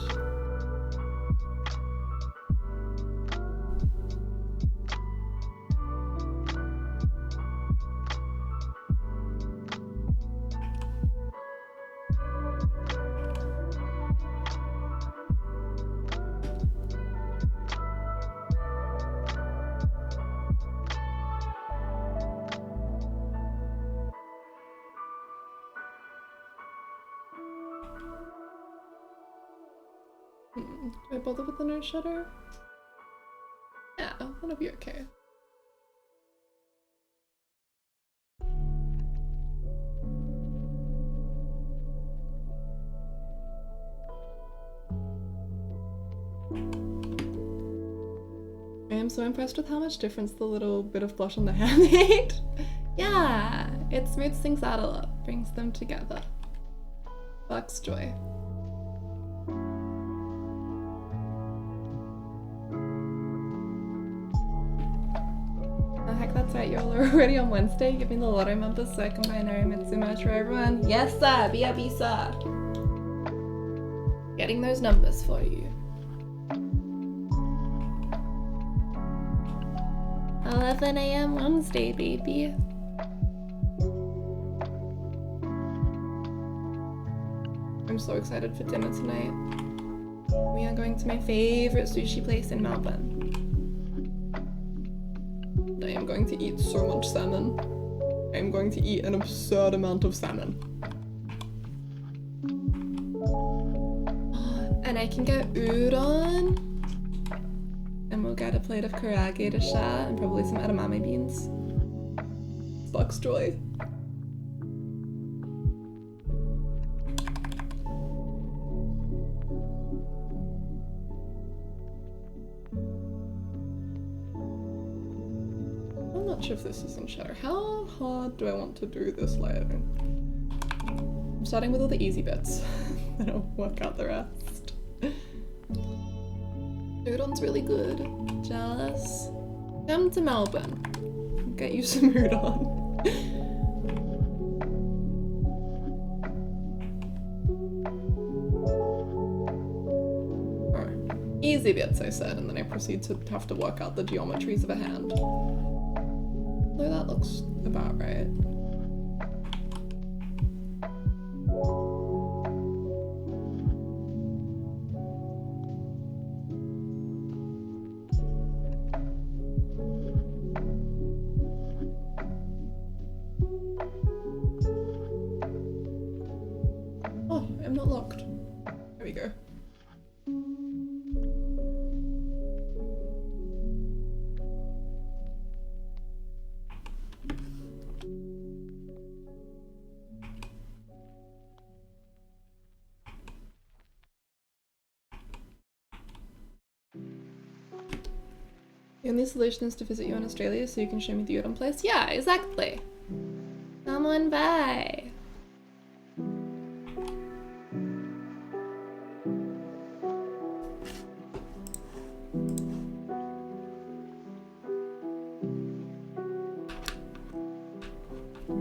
Do I bother with the nose shadow? Yeah, that'll be okay. I am so impressed with how much difference the little bit of blush on the hair made. Yeah, it smooths things out a lot, brings them together. Bucks joy. Heck, that's right, y'all are already on Wednesday. Give me the lotto numbers so I can buy an Mitsumo for everyone. Yes, sir. BRB, sir. Getting those numbers for you. 11 a.m. Wednesday, baby. I'm so excited for dinner tonight. We are going to my favorite sushi place in Melbourne. I am going to eat so much salmon. I am going to eat an absurd amount of salmon. And I can get udon. And we'll get a plate of karage to share and probably some edamame beans. Bucks joy. much of this is in shadow? How hard do I want to do this layering? I'm starting with all the easy bits, then I'll work out the rest. Udon's really good. Jealous. Come to Melbourne. Get you some udon. Easy bits, I said, and then I proceed to have to work out the geometries of a hand. Although that looks about right. Oh, I'm not locked. There we go. The only solution is to visit you in Australia so you can show me the udon place. Yeah, exactly. Come on by.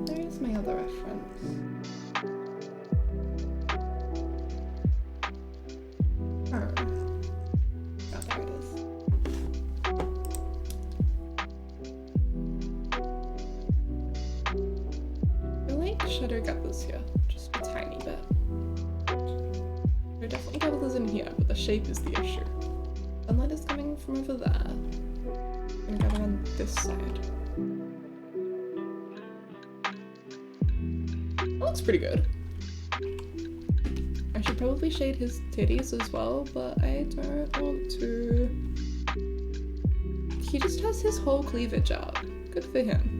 There's my other reference. Oh, there it is. I like shadow gathers here, just a tiny bit. There are definitely gathers in here, but the shape is the issue. Sunlight is coming from over there. I'm gonna gather on this side. That looks pretty good. I should probably shade his titties as well, but I don't want to. He just has his whole cleavage out. Good for him.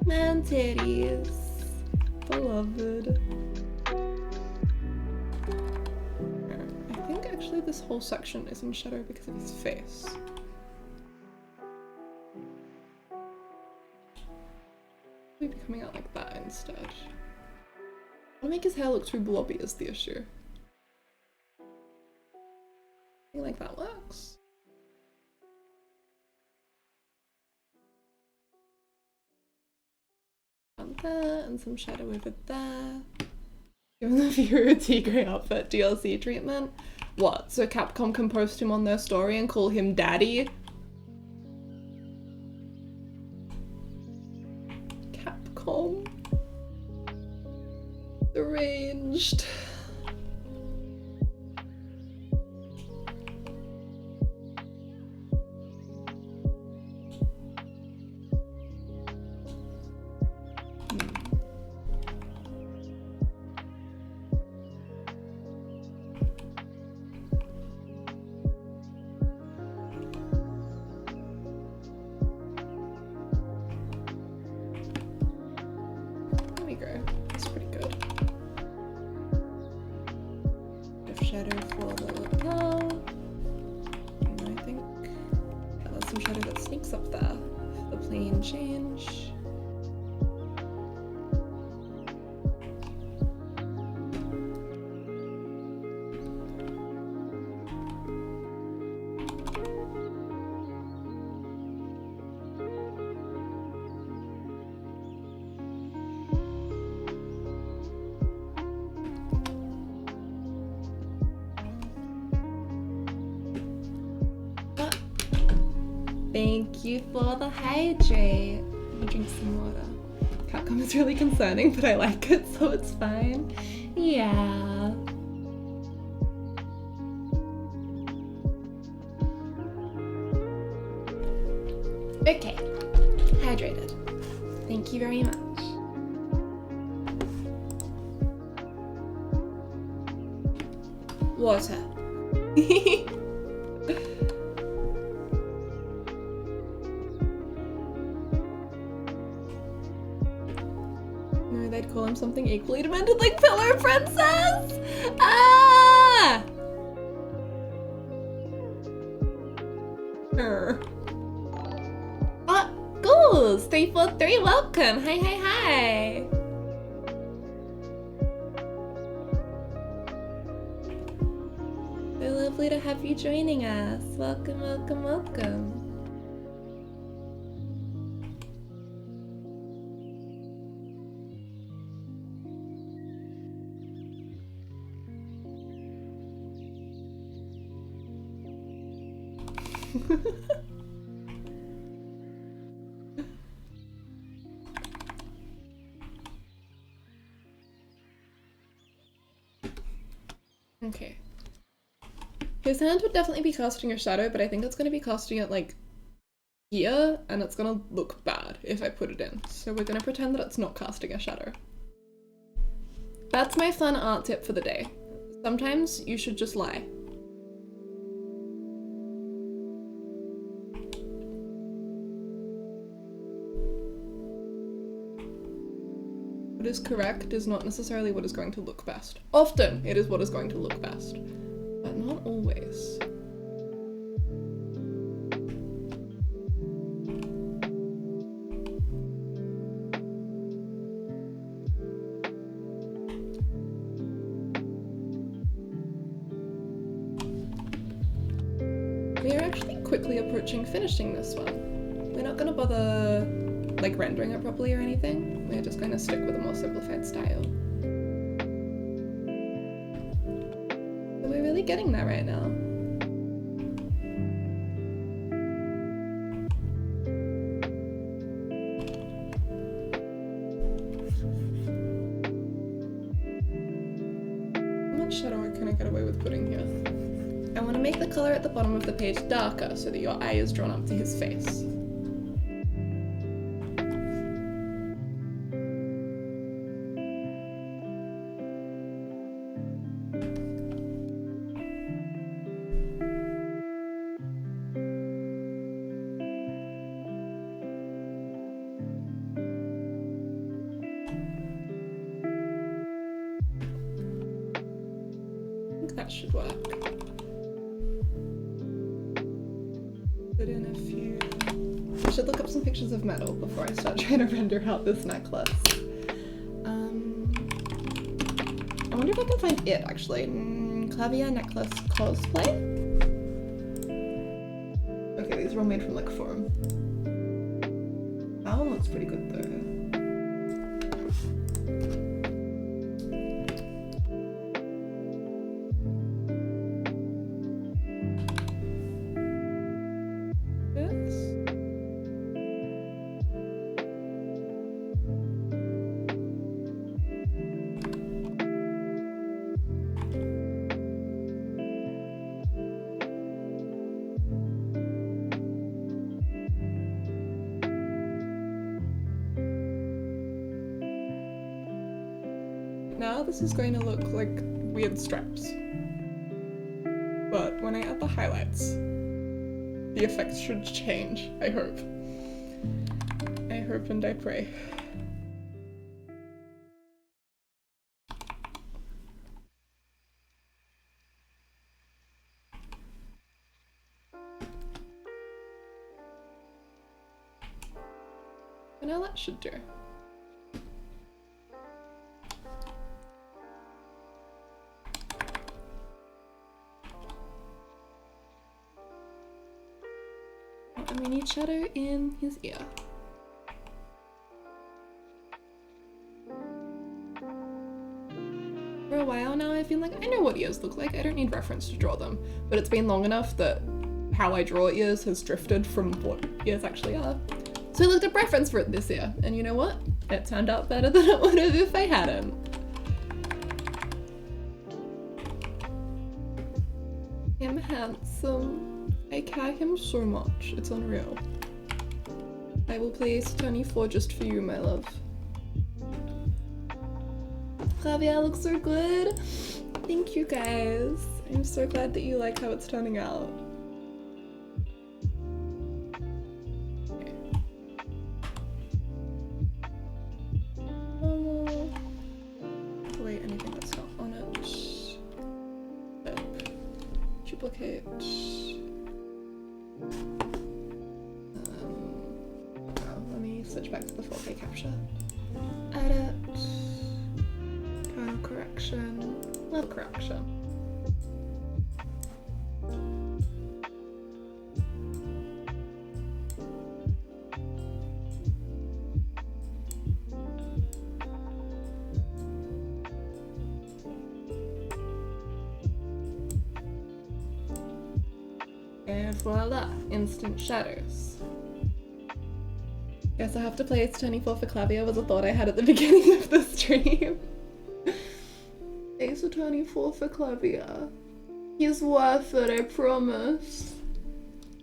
Man titties. Beloved. I think actually this whole section is in shadow because of his face. Maybe coming out like that instead. I don't make his hair look too blobby is the issue. I think like that works. There and some shadow over there. Given the viewer a tea-grey outfit DLC treatment. What? So Capcom can post him on their story and call him daddy? Capcom. Deranged. Shadow for the lapel. And I think there's some shadow that sneaks up there. The plane change. Thank you for the hydrate. Let me drink some water. Capcom is really concerning, but I like it, so it's fine. Yeah. Okay. Hydrated. Thank you very much. water. No, they'd call him something equally demented like Pillow Princess! Ah! Oh, Ghouls! 343, welcome! Hi, hi, hi! So lovely to have you joining us. Welcome, welcome, welcome. Okay. His hand would definitely be casting a shadow, but I think it's going to be casting it like here, and it's going to look bad if I put it in. So we're going to pretend that it's not casting a shadow. That's my fun art tip for the day. Sometimes you should just lie. What is correct is not necessarily what is going to look best. Often it is what is going to look best, but not always. We are actually quickly approaching finishing this one. We're not going to bother like rendering it properly or anything. We're just going to stick with a more simplified style. So we're really getting there right now. How much shadow can I get away with putting here? I want to make the color at the bottom of the page darker so that your eye is drawn up to his face. That should work. Put in a few. I should look up some pictures of metal before I start trying to render out this necklace. I wonder if I can find it actually. Klavier necklace cosplay? Okay, these are all made from like foam. That one looks pretty good though. Now this is going to look like weird stripes. But when I add the highlights, the effects should change, I hope. I hope and I pray. And now that should do. And we need shadow in his ear. For a while now I've been like, I know what ears look like, I don't need reference to draw them. But it's been long enough that how I draw ears has drifted from what ears actually are. So I looked up reference for it this year, and you know what? It turned out better than it would have if I hadn't. I'm handsome. I care him so much, it's unreal. I will play Ace Attorney 4 just for you, my love. Klavier looks so good. Thank you guys. I'm so glad that you like how it's turning out. Okay. Delete anything that's not on it. Flip. Duplicate. Let me switch back to the 4K capture. Edit. Tone correction. Level correction. And voila, instant shadows. Guess I have to play Ace 24 for Klavier was a thought I had at the beginning of the stream. Ace 24 for Klavier. He's worth it, I promise.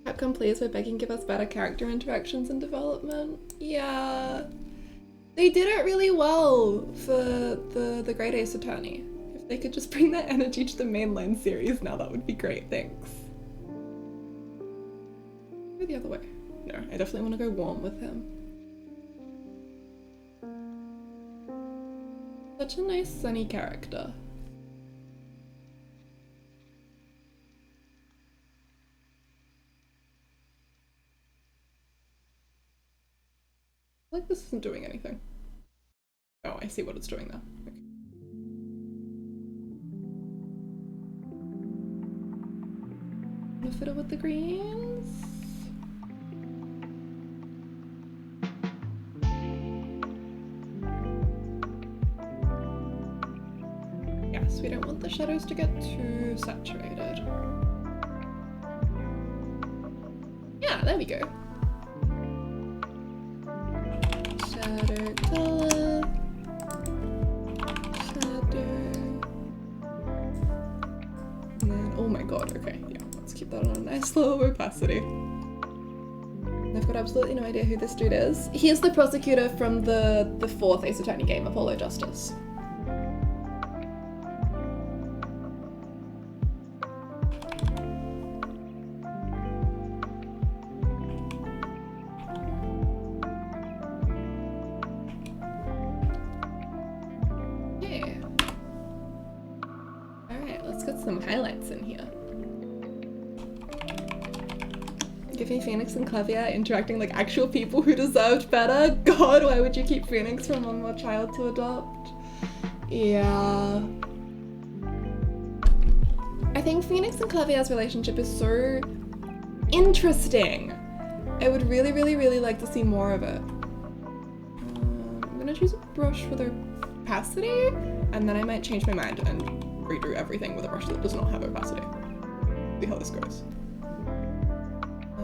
Capcom, please, we're begging, give us better character interactions and development. Yeah. They did it really well for the Great Ace Attorney. If they could just bring that energy to the mainline series now, that would be great, thanks. Go the other way. No, I definitely want to go warm with him. Such a nice sunny character. Like this isn't doing anything. Oh, I see what it's doing now. Okay. I'm gonna fiddle with the greens. Yes, we don't want the shadows to get too saturated. Yeah, there we go. Shadow color. Shadow. And then, oh my god, okay, yeah, let's keep that on a nice low opacity. I've got absolutely no idea who this dude is. He is the prosecutor from the fourth Ace Attorney game, Apollo Justice. Some highlights in here. Give me Phoenix and Klavier interacting like actual people who deserved better. God, why would you keep Phoenix from one more child to adopt? Yeah. I think Phoenix and Klavier's relationship is so interesting. I would really, really, really like to see more of it. I'm gonna choose a brush for the opacity, and then I might change my mind and redo everything with a brush that does not have opacity. See how this goes.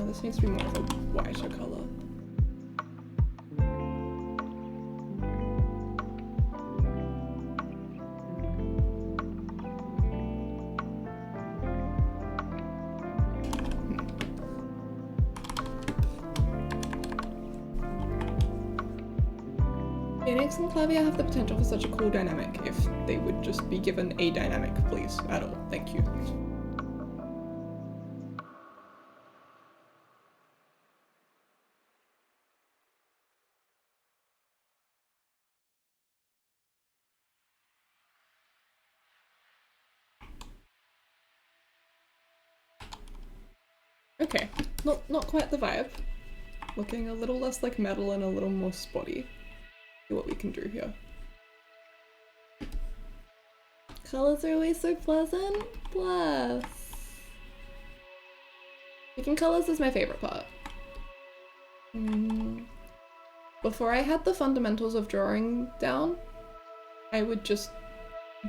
This needs to be more of a whiter color. Phoenix and Klavier have the potential for such a cool dynamic if they would just be given a dynamic, please, at all. Thank you. Okay, not quite the vibe. Looking a little less like metal and a little more spotty. See what we can do here. Colors are always so pleasant. Bless. Picking colors is my favorite part. Before I had the fundamentals of drawing down, I would just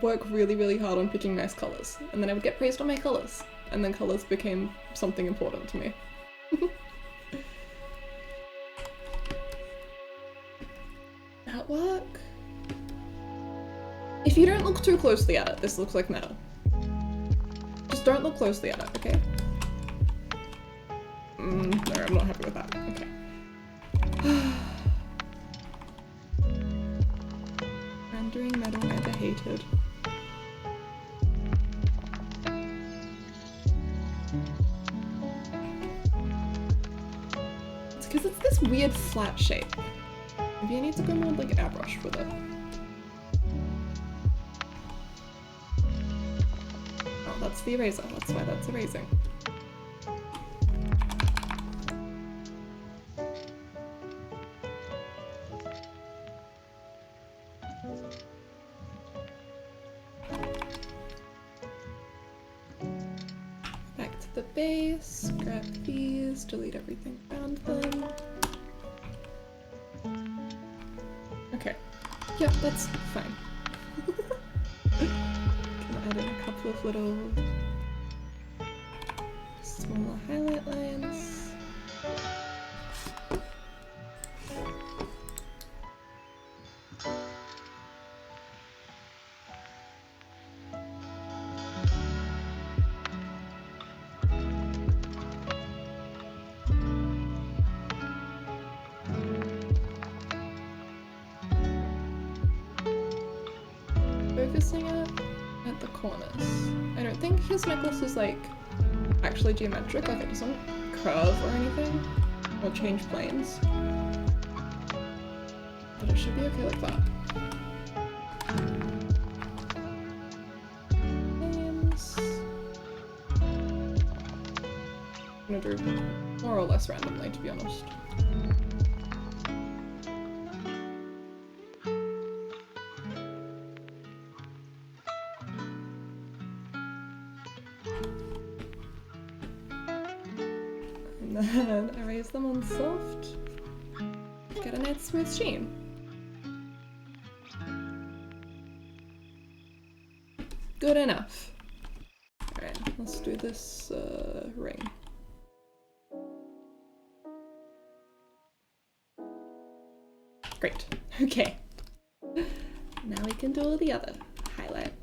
work really, really hard on picking nice colors, and then I would get praised on my colors, and then colors became something important to me. That work? If you don't look too closely at it, this looks like metal. Just don't look closely at it, okay? No, I'm not happy with that. Okay. Rendering metal never hated. this weird flat shape. Maybe I need to go more like airbrushed with it. Oh, that's the eraser. That's why that's erasing. Back to the base, grab these, delete everything around them. Okay. Yeah, that's fine. Can add in a couple of little smaller highlight lines. Focusing it at the corners. I don't think his necklace is like actually geometric, like it doesn't curve or anything, or change planes. But it should be okay like that. Names. I'm gonna do more or less randomly, to be honest. And then erase them on soft. Get a nice smooth sheen. Good enough. Alright, let's do this ring. Great. Okay. Now we can do all the other highlights.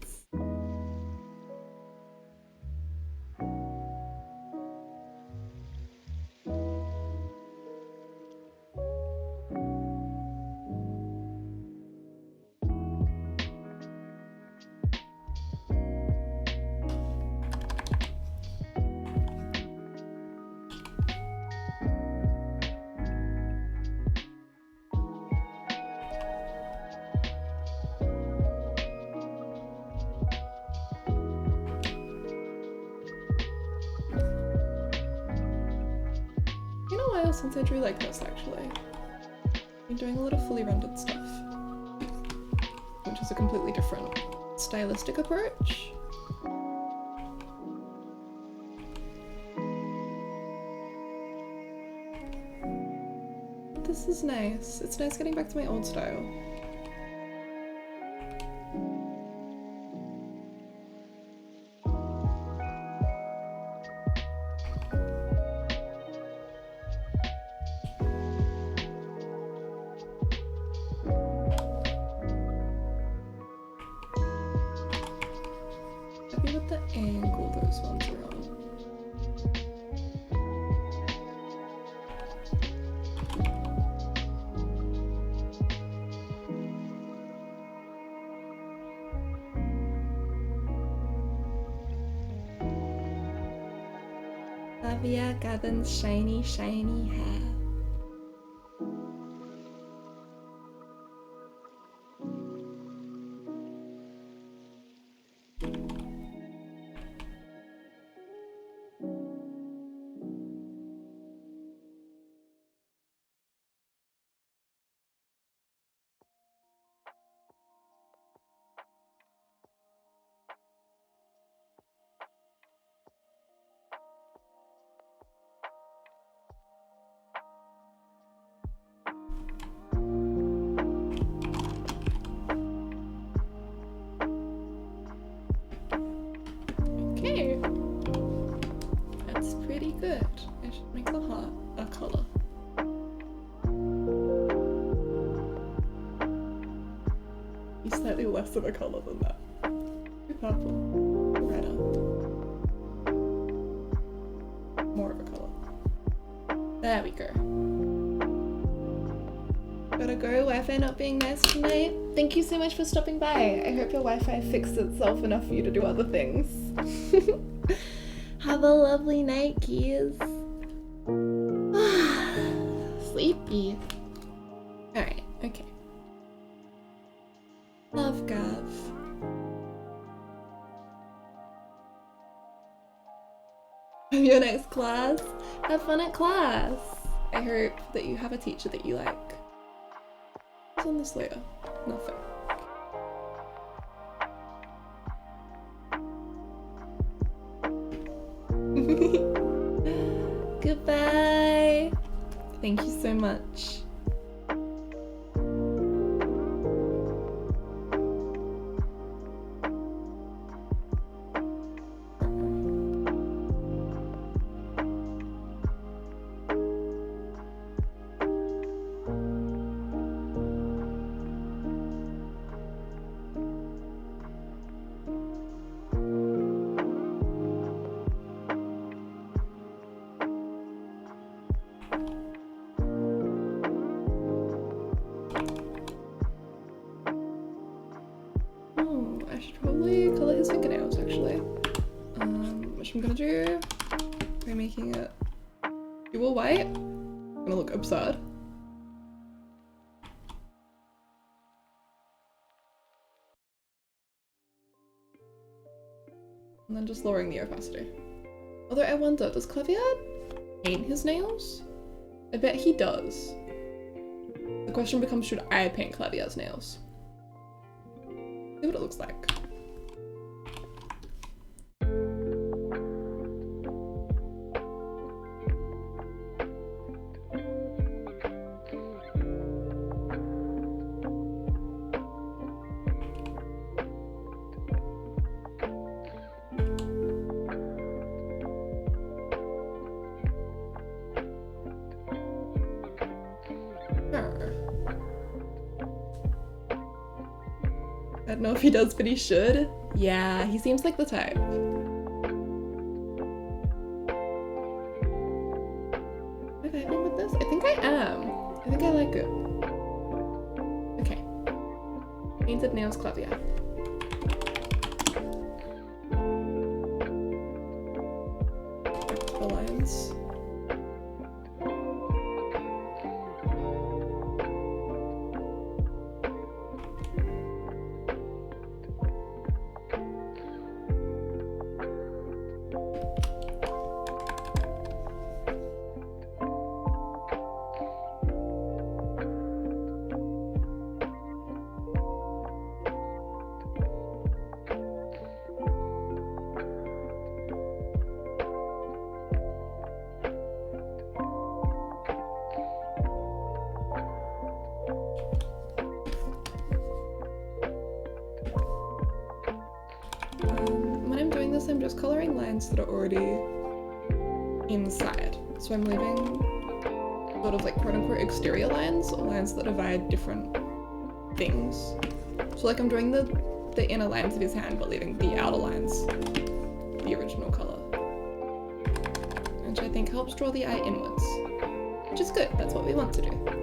Since I drew like this, actually. I'm doing a lot of fully rendered stuff, which is a completely different stylistic approach. This is nice. It's nice getting back to my old style. Klavier Gavin's shiny, shiny hair. Okay, that's pretty good. I should make the heart a color. Be slightly less of a color than that. Purple, redder, more of a color. There we go. Gotta go, Wi-Fi not being nice tonight. Thank you so much for stopping by. I hope your Wi-Fi fixed itself enough for you to do other things. Have a lovely night, kids. Sleep Yippee. Alright, okay. Love Gav. Your next class. Have fun at class. I hope that you have a teacher that you like. What's on this later? Nothing. Goodbye. Thank you so much. I should probably color his fingernails actually. Which I'm gonna do by making it dual white. It's gonna look absurd. And then just lowering the opacity. Although I wonder, does Klavier paint his nails? I bet he does. The question becomes, should I paint Klavier's nails? See what it looks like. I don't know if he does, but he should. Yeah, he seems like the type. Am I vibing with this? I think I am. I think I like it. Okay. Painted nails, Klavier. The lines. When I'm doing this, I'm just coloring lines that are already inside. So I'm leaving sort of like quote-unquote exterior lines, or lines that divide different things. So like I'm doing the inner lines of his hand, but leaving the outer lines the original color. Which I think helps draw the eye inwards. Which is good, that's what we want to do.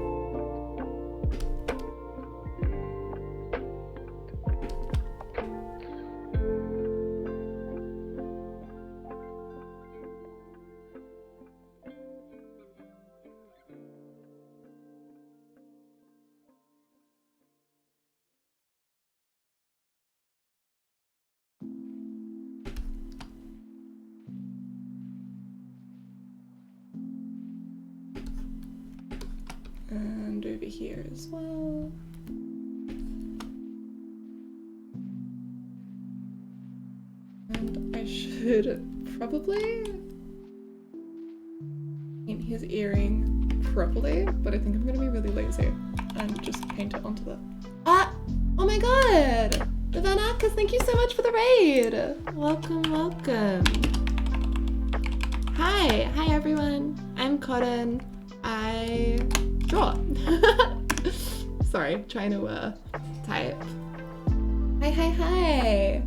And over here as well. And I should probably paint his earring properly, but I think I'm gonna be really lazy and just paint it onto the... Ah! Oh my god! The Van Arcus, thank you so much for the raid! Welcome, welcome. Hi! Hi everyone! I'm Cotton. I draw. Sorry, trying to type. Hi, hi, hi.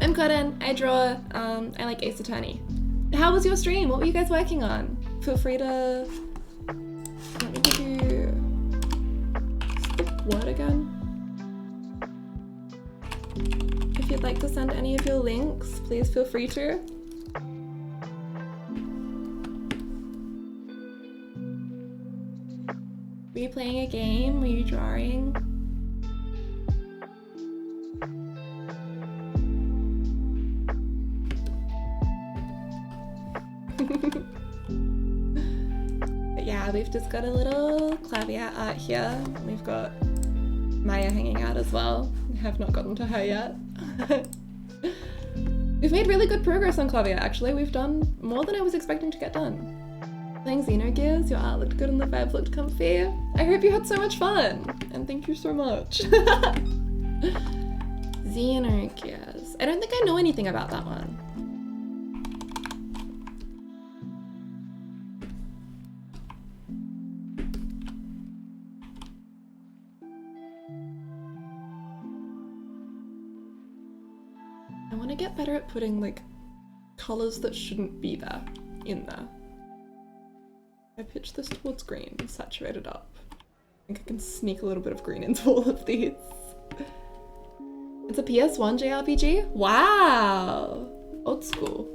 I'm Cotton. I draw. I like Ace Attorney. How was your stream? What were you guys working on? Feel free to. Let me give you the word again. If you'd like to send any of your links, please feel free to. Were you playing a game? Were you drawing? But yeah, we've just got a little klavier art here. We've got Maya hanging out as well. I have not gotten to her yet. We've made really good progress on klavier, actually. We've done more than I was expecting to get done. Playing Xenogears, your art looked good and the vibe looked comfy. I hope you had so much fun, and thank you so much. Xenogears. I don't think I know anything about that one. I want to get better at putting like colors that shouldn't be there in there. I pitch this towards green and saturate it up. I think I can sneak a little bit of green into all of these. It's a PS1 JRPG? Wow! Old school.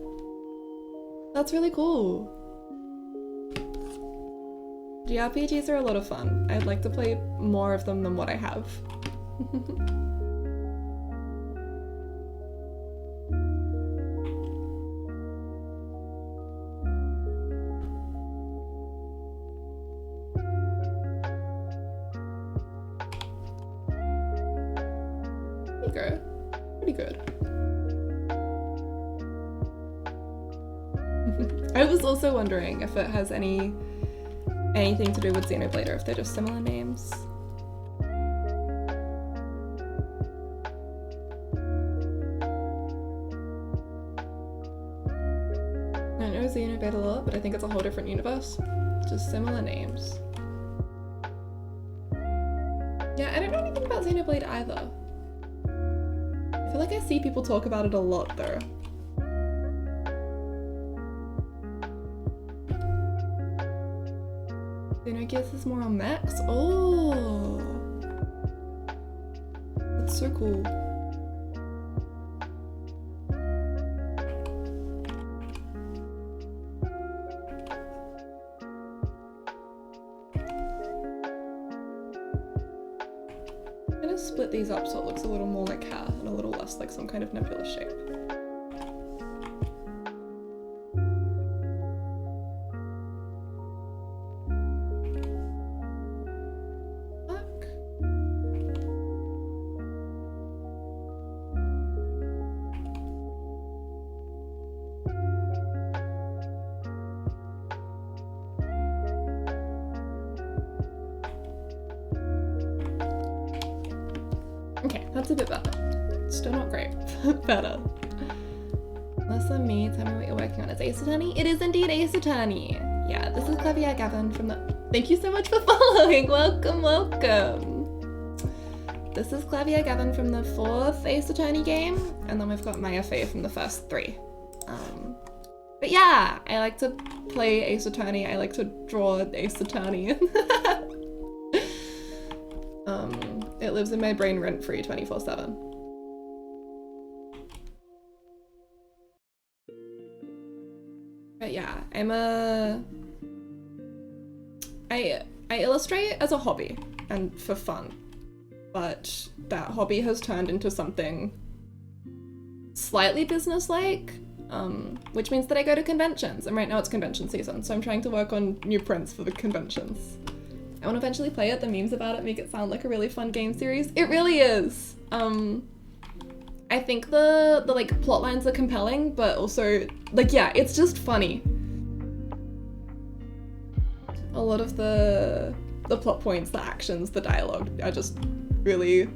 That's really cool. JRPGs are a lot of fun. I'd like to play more of them than what I have. Pretty good. I was also wondering if it has anything to do with Xenoblade or if they're just similar names. I know Xenoblade a lot, but I think it's a whole different universe. Just similar names. Yeah, I don't know anything about Xenoblade either. I feel like I see people talk about it a lot though. Xenogears is more on Max? Oh! That's so cool. I'm gonna split these up so it looks a little more like hair and a little less like some kind of nebulous shape. That's a bit better. Still not great, but better. Less than me, tell me what you're working on. It's Ace Attorney? It is indeed Ace Attorney. Yeah, this is Klavier Gavin from the... Thank you so much for following! Welcome, welcome! This is Klavier Gavin from the 4th Ace Attorney game, and then we've got Maya Faye from the first 3. But yeah, I like to play Ace Attorney, I like to draw Ace Attorney. It lives in my brain rent-free 24/7. But yeah, I illustrate as a hobby and for fun, but that hobby has turned into something slightly business-like, which means that I go to conventions, and right now it's convention season, so I'm trying to work on new prints for the conventions. I want to eventually play it. The memes about it make it sound like a really fun game series. It really is. I think the like plot lines are compelling, but also like yeah, it's just funny. A lot of the plot points, the actions, the dialogue are just really,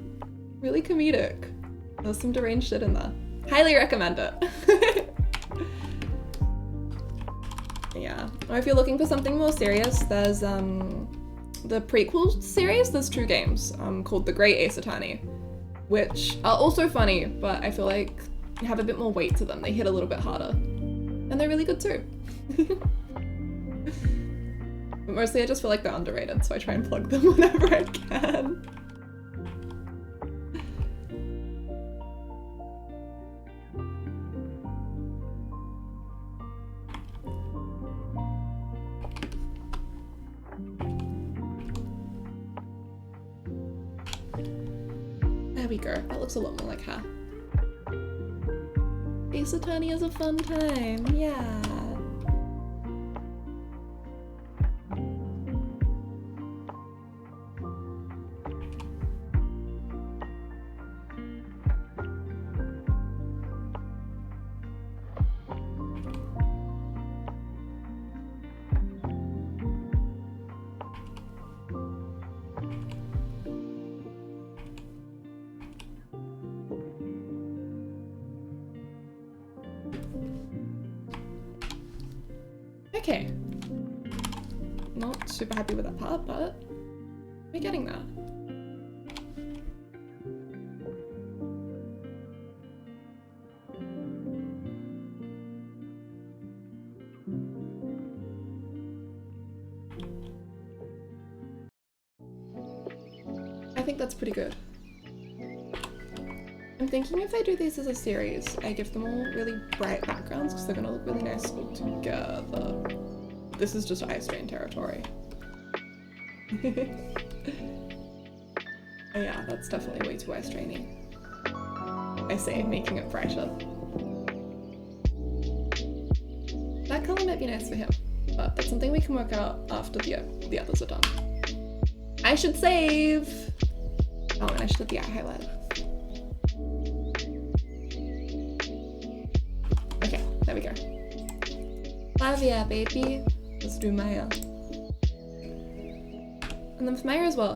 really comedic. There's some deranged shit in there. Highly recommend it. Yeah. Or if you're looking for something more serious, there's the prequel series, there's 2 games called The Great Ace Attorney, which are also funny, but I feel like they have a bit more weight to them. They hit a little bit harder. And they're really good too. But mostly I just feel like they're underrated, so I try and plug them whenever I can. There we go. That looks a lot more like her. Ace Attorney is a fun time. Yeah. Okay. Not super happy with that part, but we're getting there. I think that's pretty good. I'm thinking if I do these as a series, I give them all really bright backgrounds because they're gonna look really nice all together. This is just eye strain territory. Oh yeah, that's definitely way too eye strainy. I say, making it brighter. That colour might be nice for him, but that's something we can work out after the others are done. I should save! Oh, and I should have the eye highlighter. Okay, there we go. Klavier, baby. Let's do Maya. And then for Maya as well.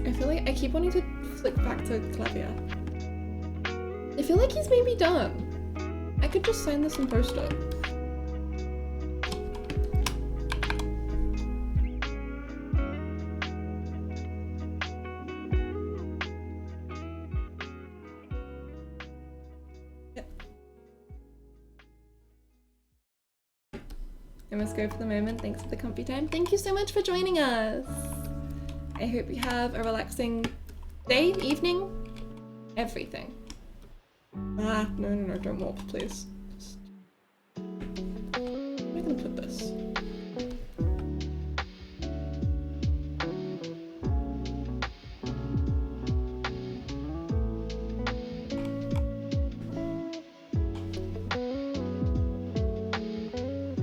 I feel like I keep wanting to flick back to klavier. I feel like he's maybe done. I could just sign this and post it. I must go for the moment. Thanks for the comfy time. Thank you so much for joining us. I hope you have a relaxing day, evening, everything. Ah, no, don't warp, please. Where am I gonna put this?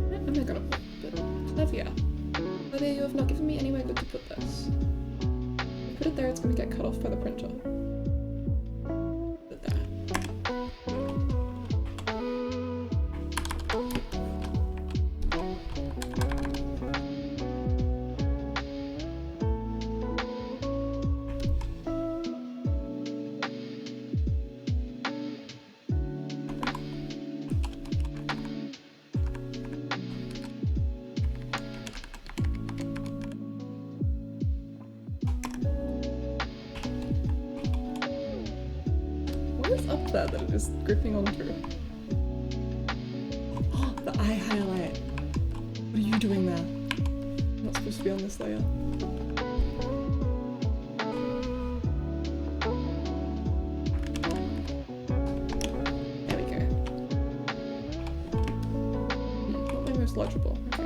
Where am I gonna put it? Klavier. Klavier, you have not given me anywhere good to put this. If I put it there, it's gonna get cut off by the printer. Put it there. What is up there that it is gripping onto? Oh, the eye highlight. What are you doing there? I'm not supposed to be on this layer. There we go. Not my most legible. Okay.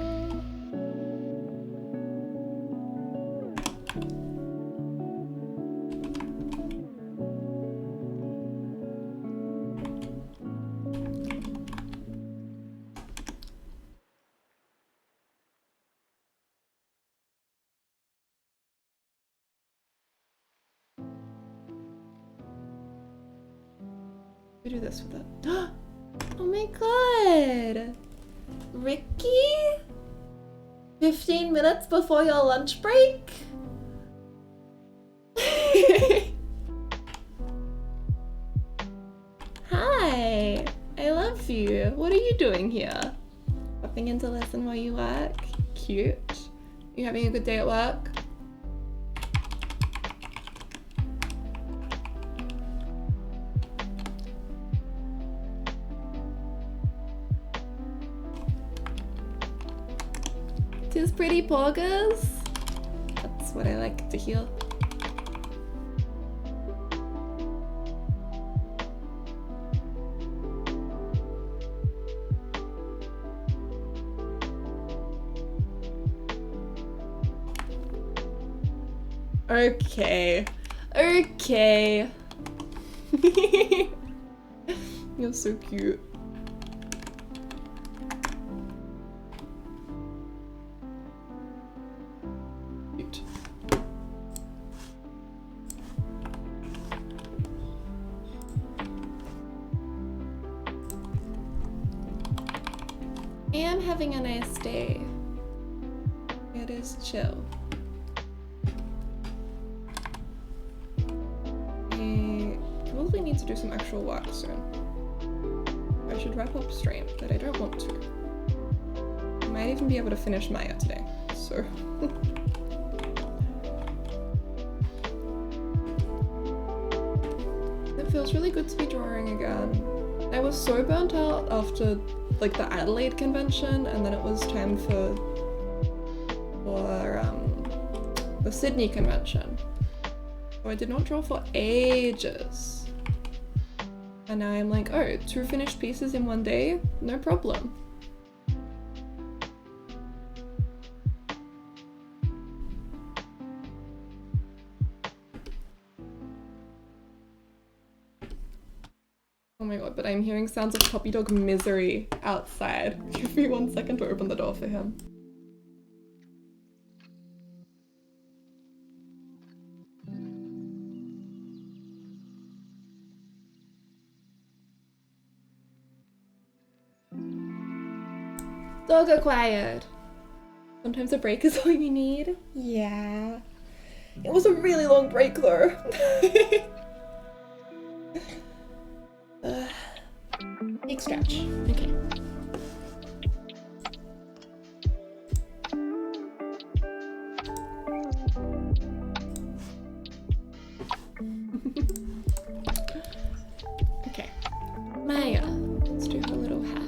We do this with it. Oh my god! Ricky? 15 minutes before your lunch break? Hi! I love you. What are you doing here? Popping in to listen while you work? Cute. You having a good day at work? Tis pretty poggers. That's what I like to hear. Okay. Okay. You're so cute. Cute. I am having a nice day. It is chill. I probably need to do some actual work soon. I should wrap up stream, but I don't want to. I might even be able to finish Maya today, so. It feels really good to be drawing again. I was so burnt out after like the Adelaide convention, and then it was time for the Sydney convention. So I did not draw for ages. And now I'm like, oh, 2 finished pieces in 1 day? No problem. Oh my god, but I'm hearing sounds of puppy dog misery outside. Give me 1 second to open the door for him. Dog acquired. Sometimes a break is all you need. Yeah. It was a really long break though. Big stretch. Okay. Okay. Maya, let's do her little hair.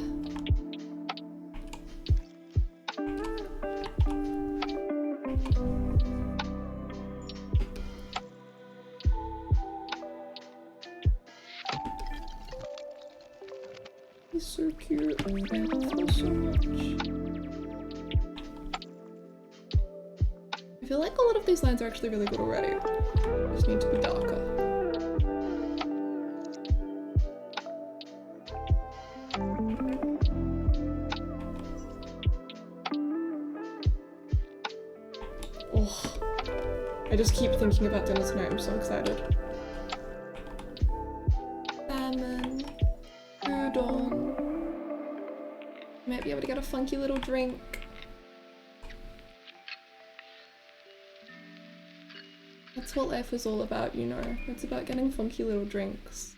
He's so cute. I love her so much. I feel like a lot of these lines are actually really good already. Just need to be darker. Oh, I just keep thinking about dinner tonight. I'm so excited. Salmon, udon. Might be able to get a funky little drink. That's what life is all about, you know. It's about getting funky little drinks.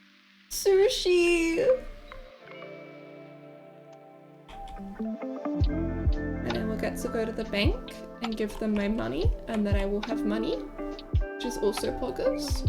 Sushi! And I will get to go to the bank and give them my money, and then I will have money, which is also poggers.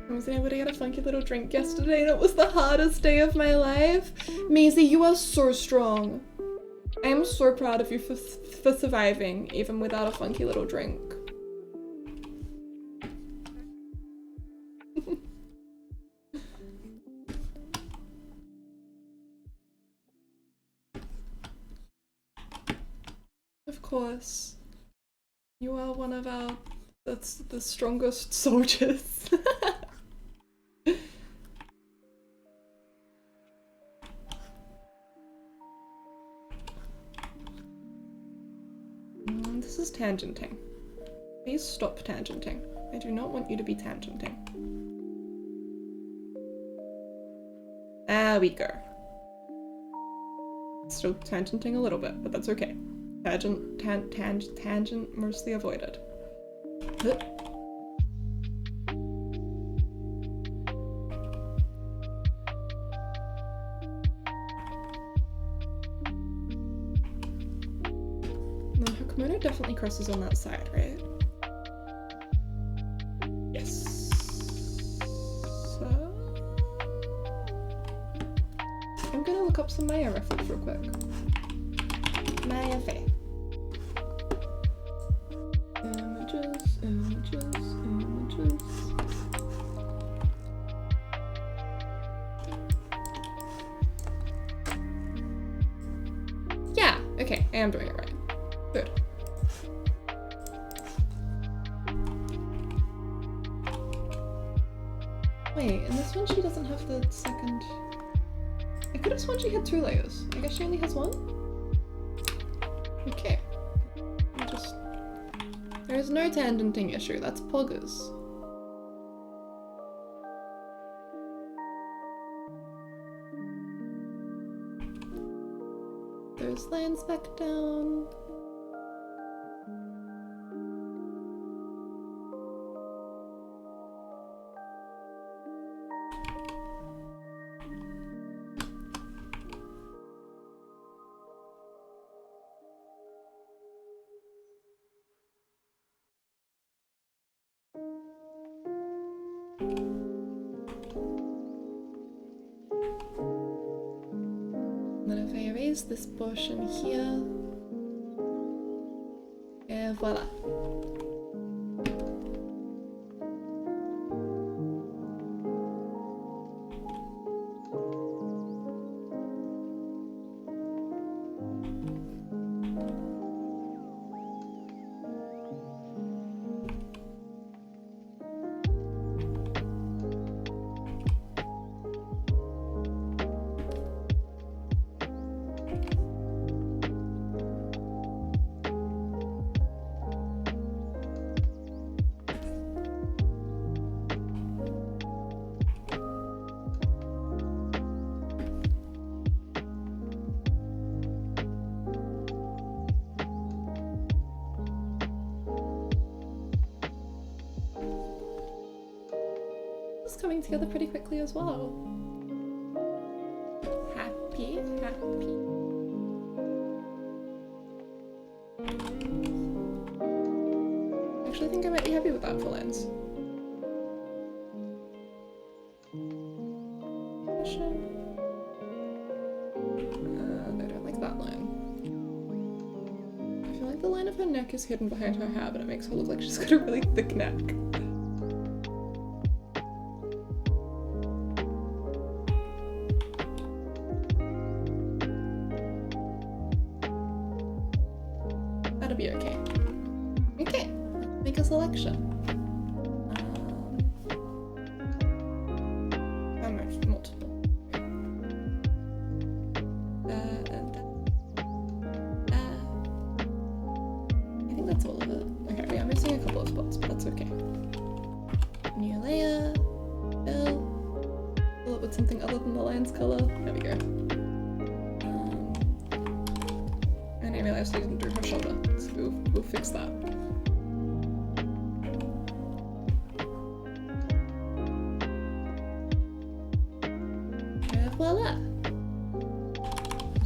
I wasn't able to get a funky little drink yesterday and it was the hardest day of my life. Maisie, you are so strong. I am so proud of you for surviving, even without a funky little drink. Of course. You are one of our... That's the strongest soldiers. This is tangenting. Please stop tangenting. I do not want you to be tangenting. There we go. Still tangenting a little bit, but that's okay. Tangent mostly avoided. No, her kimono definitely crosses on that side, right? Yes. So... I'm gonna look up some Maya reference real quick. Maya Faye. Images, images, images. Yeah, okay, I am doing it right. Good. Wait, in this one she doesn't have the second... I could have sworn she had 2 layers. I guess she only has 1? Okay. There's no tangenting issue, that's poggers. Those lines back down. Then if I erase this portion here, and voila. coming together pretty quickly as well. Happy. I actually think I might be happy with that for lens. I don't like that line. I feel like the line of her neck is hidden behind her hair, but it makes her look like she's got a really thick neck. That'll be okay. Okay, let's make a selection. How much? Multiple. I think that's all of it. Okay, we are missing a couple of spots, but that's okay. New layer. Fill it with something other than the lens color. There we go. And I realized I didn't do her shoulder, so we'll fix that. And voila!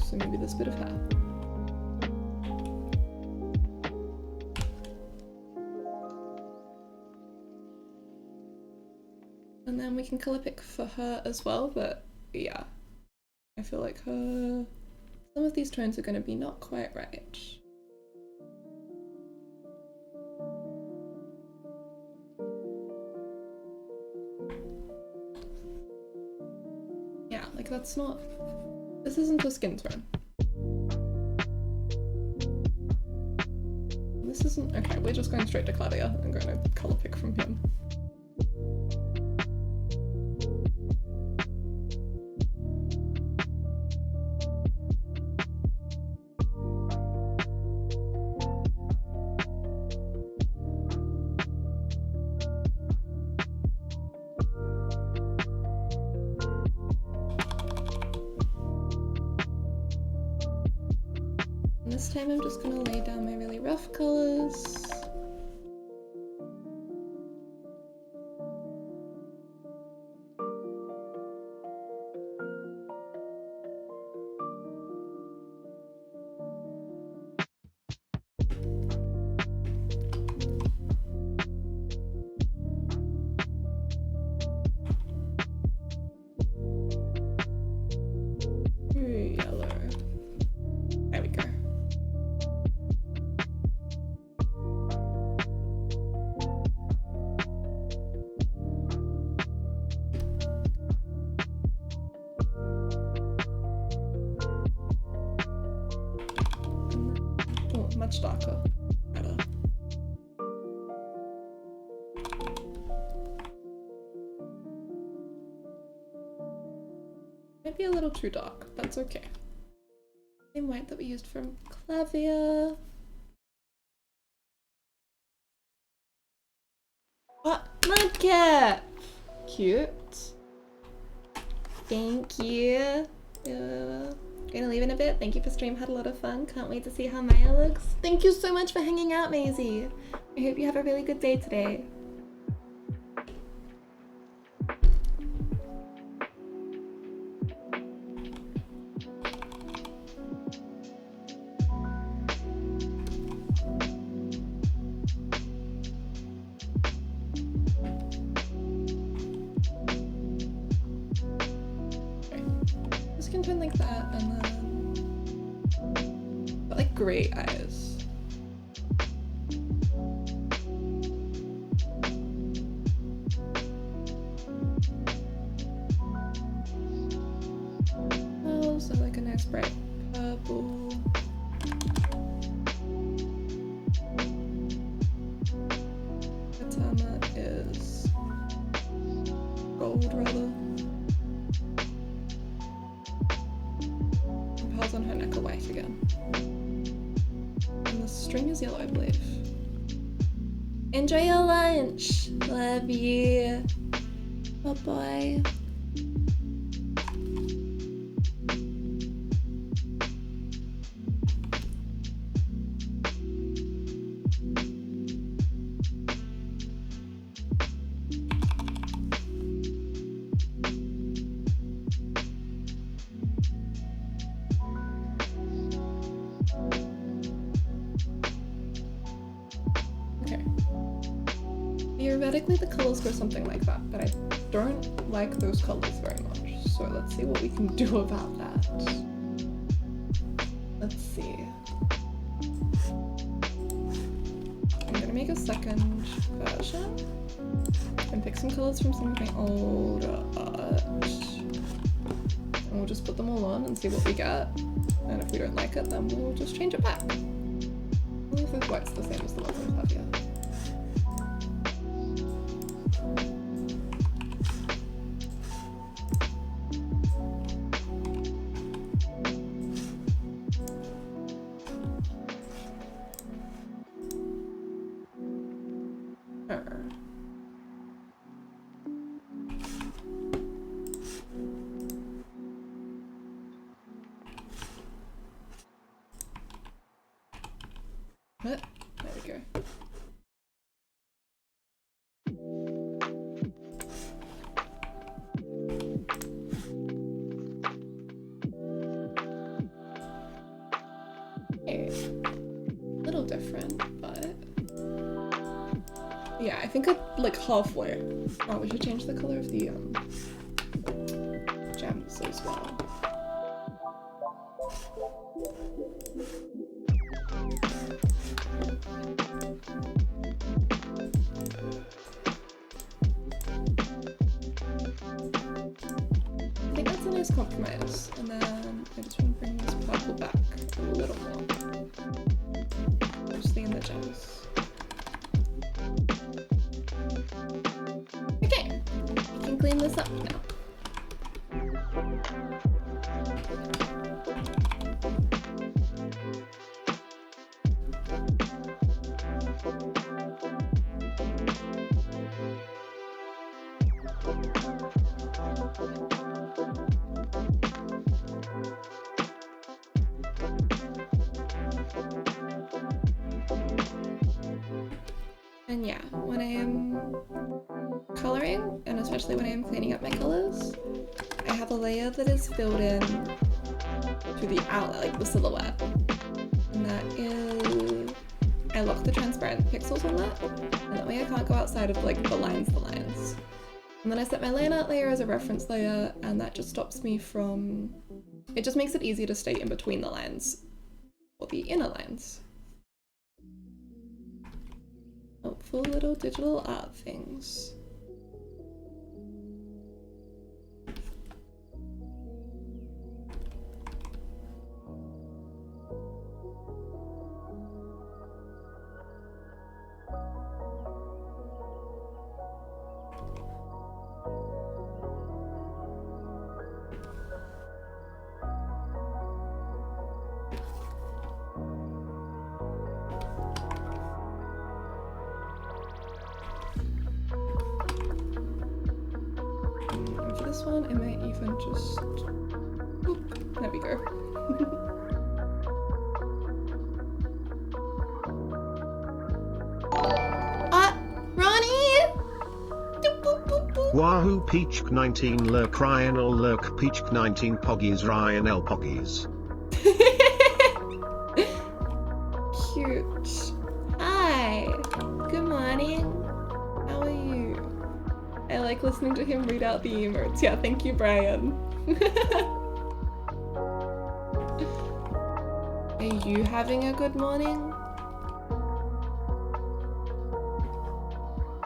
So maybe this bit of hair. And then we can color pick for her as well, but yeah. I feel like some of these tones are going to be not quite right. Yeah, like that's not... This isn't a skin tone. This isn't... Okay, we're just going straight to Claudia. I'm going to color pick from him. This time I'm just gonna lay down my really rough colors. Yellow. There we go. Oh, much darker. Better. Might be a little too dark. That's okay. Same white that we used from Klavier. What? Mudcat! Cute. Thank you. Gonna leave in a bit. Thank you for stream. Had a lot of fun. Can't wait to see how Maya looks. Thank you so much for hanging out, Maisie. I hope you have a really good day today. Skin tone like that, and then but like gray eyes. Oh, so like a nice bright purple. Katama is gold rather. Pearls on her neck are white again. And the string is yellow, I believe. Enjoy your lunch! Love you! Bye-bye. theoretically the colors go something like that, but I don't like those colors very much. So let's see what we can do about that. Let's see. I'm gonna make a second version and pick some colors from some of my older art. And we'll just put them all on and see what we get. And if we don't like it, then we'll just change it back. I wonder if this white's the same as the ones on klavier. What? There we go. Okay. A little different, but yeah, I think like halfway. Oh, we should change the color of the gems as well. I think that's a nice compromise, and then I just want to bring this purple back a little more, mostly in the gems. Okay, we can clean this up now. And yeah, when I am coloring, and especially when I am cleaning up my colors, I have a layer that is filled in to the outline, like the silhouette. And that is, I lock the transparent pixels on that, and that way I can't go outside of like the lines. And then I set my line art layer as a reference layer, and that just stops me from, it just makes it easier to stay in between the lines, or the inner lines. Helpful little digital art things. This one, I might even just, oop, there we go. Ronnie! Doop, boop, boop, boop. Wahoo Peach 19 Lurk Ryan or Lurk Peach 19 Poggies Ryan L Poggies. Cute. Hi. Good morning. How are you? I like listening to him read out the emotes. Yeah, thank you, Brian. Are you having a good morning?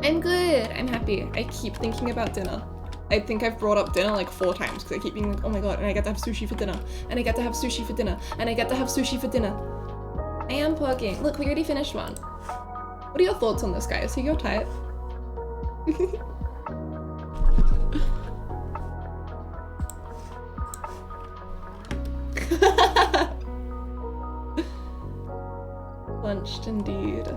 I'm good. I'm happy. I keep thinking about dinner. I think I've brought up dinner like 4 times because I keep being like, oh my god, and I get to have sushi for dinner, and I get to have sushi for dinner, and I get to have sushi for dinner. I am plugging. Look, we already finished one. What are your thoughts on this, guy? Is he your type? Lunched indeed.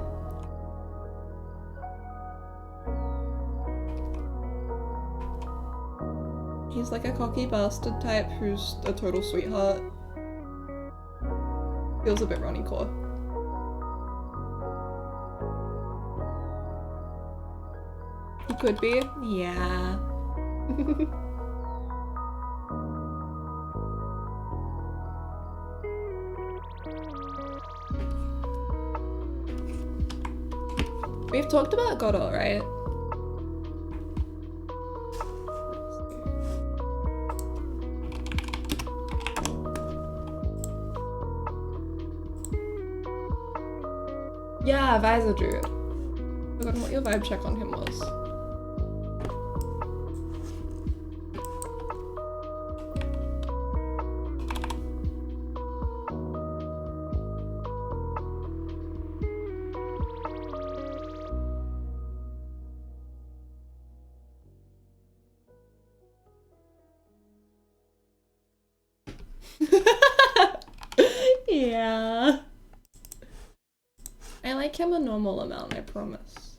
He's like a cocky bastard type who's a total sweetheart. Feels a bit Ronnie core. He could be. Yeah. We've talked about Godot, right? Yeah, Visor Dude. Forgotten what your vibe check on him was. Yeah. I like him a normal amount, I promise.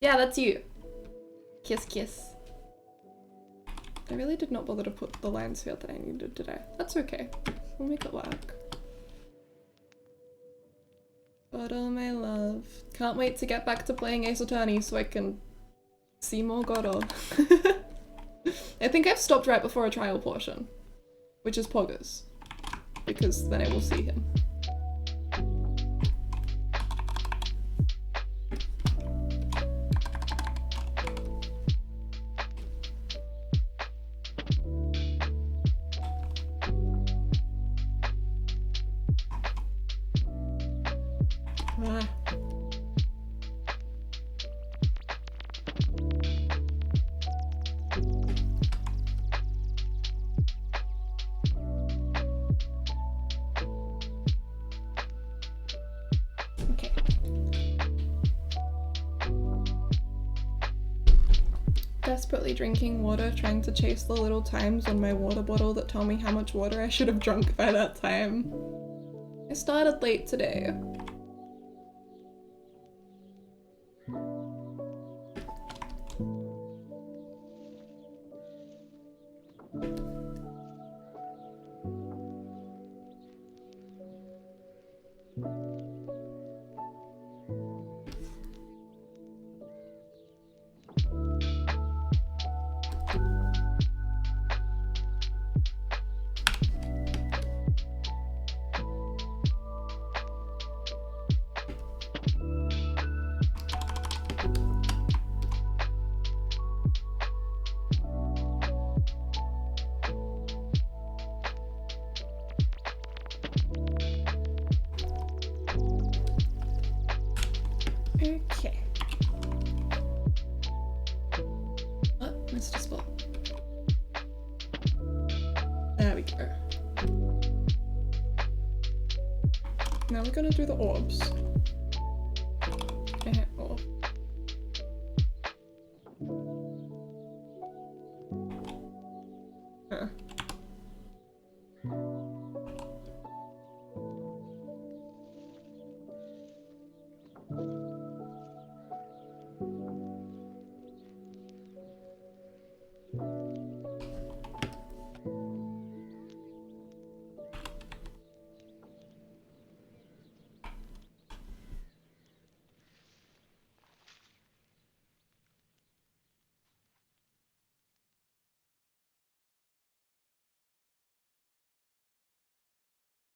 Yeah, that's you. Kiss, kiss. I really did not bother to put the lines here that I needed today. That's okay. We'll make it work. But oh my love. Can't wait to get back to playing Ace Attorney so I can see more Godot. I think I've stopped right before a trial portion, which is Poggers, because then I will see him. Ah. Okay. Desperately drinking water, trying to chase the little times on my water bottle that tell me how much water I should have drunk by that time. I started late today. Okay. Oh, missed a spot. There we go. Now we're gonna do the orbs. Orb. Huh.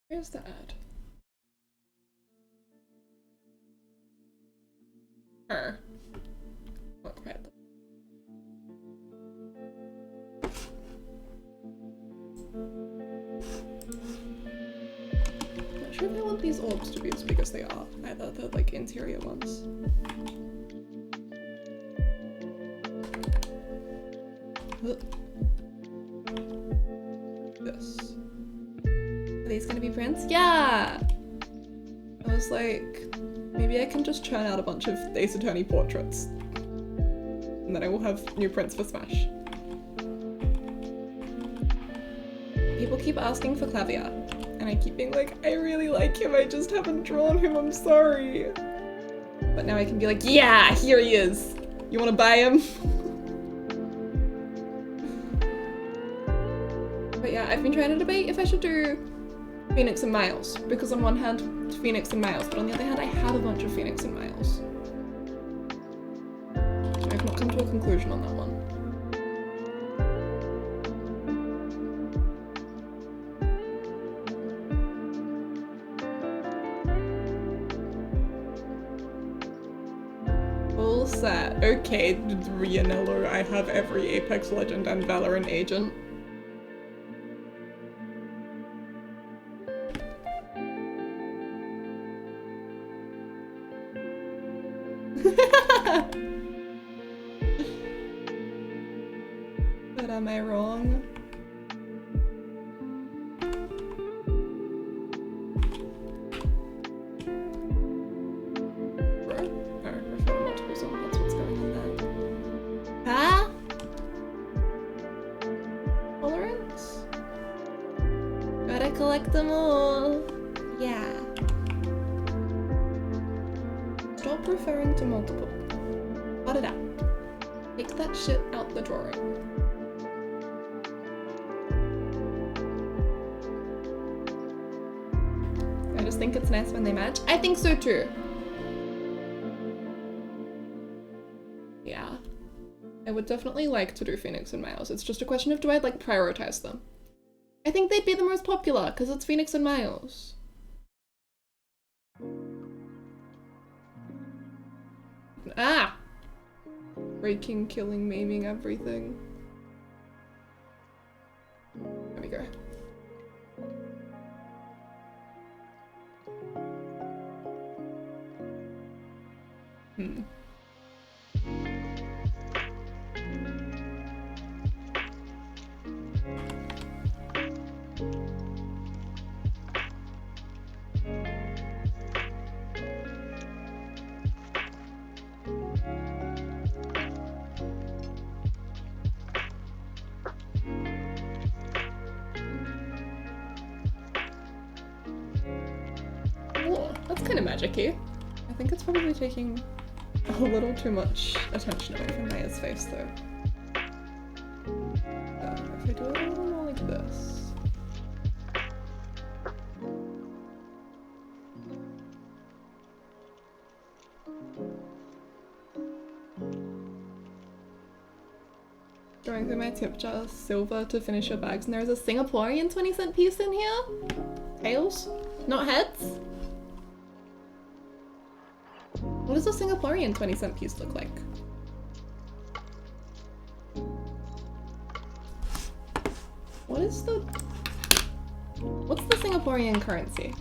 Where's the ad? Not quite. Not sure if I want these orbs to be as big as they are, either the like interior ones. This. Are these gonna be prints? Yeah! I was like, maybe I can just churn out a bunch of Ace Attorney portraits. And then I will have new prints for Smash. People keep asking for Klavier, and I keep being like, I really like him, I just haven't drawn him, I'm sorry. But now I can be like, yeah, here he is! You wanna buy him? But yeah, I've been trying to debate if I should do Phoenix and Miles, because on one hand, Phoenix and Miles, but on the other hand, I have a bunch of Phoenix and Miles. So I've not come to a conclusion on that one. Full set. Okay, Rianello, I have every Apex Legend and Valorant agent. But am I wrong? Huh? Tolerance? Gotta collect them all. Yeah. Stop referring to multiple. Cut it out. Take that shit out the drawing. I just think it's nice when they match. I think so too. Yeah. I would definitely like to do Phoenix and Miles. It's just a question of do I like prioritize them. I think they'd be the most popular because it's Phoenix and Miles. Ah! Breaking, killing, maiming, everything. There we go. Oh, that's kind of magic-y. I think it's probably taking a little too much attention away from Maya's face, though. If I do it a little more like this. Going through my tip jar, silver to finish your bags, and there's a Singaporean 20-cent piece in here? Tails? Not heads? What does a Singaporean 20-cent piece look like? What is the... What's the Singaporean currency?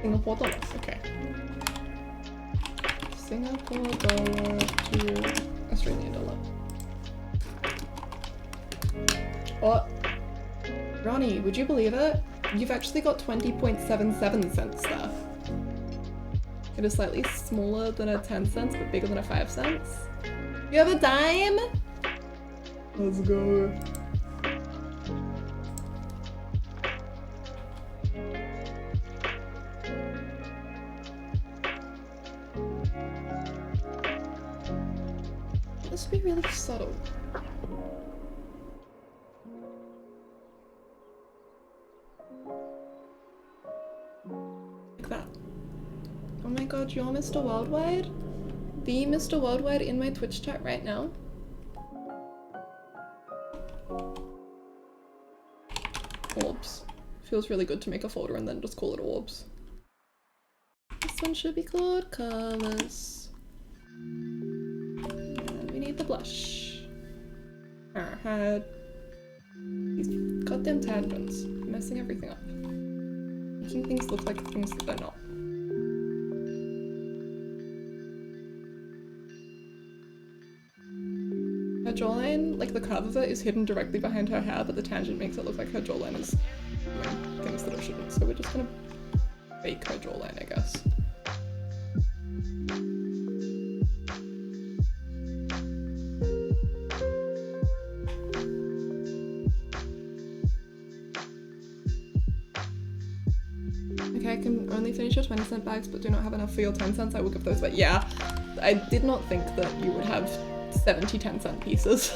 Singapore dollars, okay. Singapore dollar to Australian dollar. Oh, Ronnie, would you believe it? You've actually got 20.77 cents there. It is slightly smaller than a 10 cents, but bigger than a 5 cents. You have a dime? Let's go. This would be really subtle. Like that. Oh my god, you're Mr. Worldwide? The Mr. Worldwide in my Twitch chat right now? Orbs. Feels really good to make a folder and then just call it orbs. This one should be called colors. And we need the blush. These goddamn tangents. Messing everything up. Making things look like things that they're not. Her jawline, like the curve of it, is hidden directly behind her hair, but the tangent makes it look like her jawline is doing things that it shouldn't. So we're just gonna fake her jawline, I guess. Okay, I can only finish your 20-cent bags, but do not have enough for your 10 cents. I will give those back. Yeah, I did not think that you would have 70 10-cent pieces.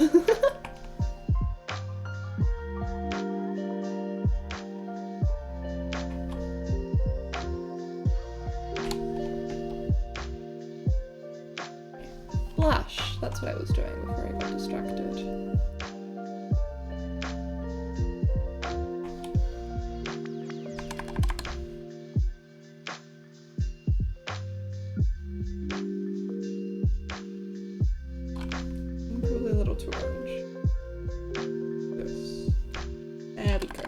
Blush, that's what I was doing before I got distracted. Probably a little too orange. This. There we go.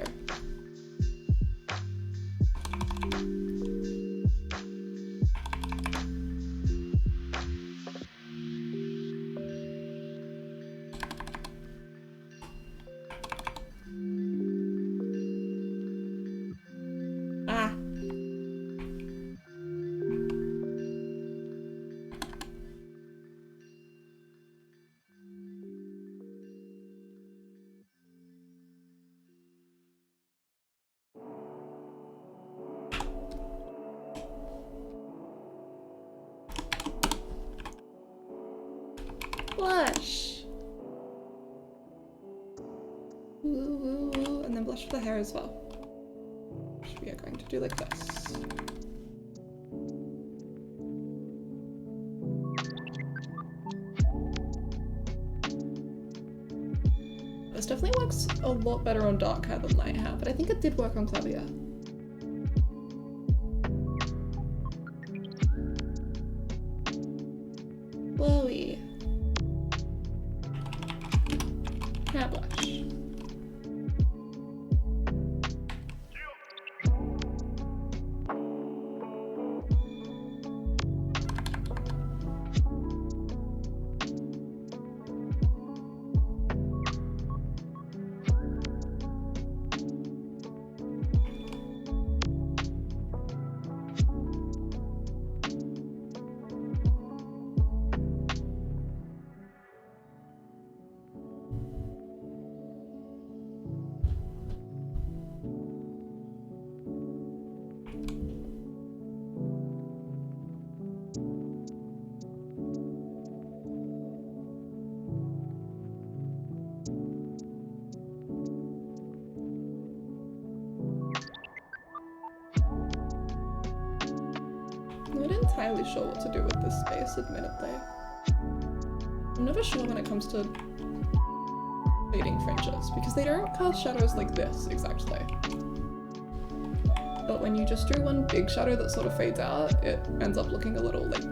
Blush! Ooh, and then blush for the hair as well. Which we are going to do like this. This definitely works a lot better on dark hair than light hair, but I think it did work on klavier. Glowy. Hair blush. I'm not entirely sure what to do with this space, admittedly. I'm never sure when it comes to shading fringes, because they don't cast shadows like this, exactly. But when you just do one big shadow that sort of fades out, it ends up looking a little, like,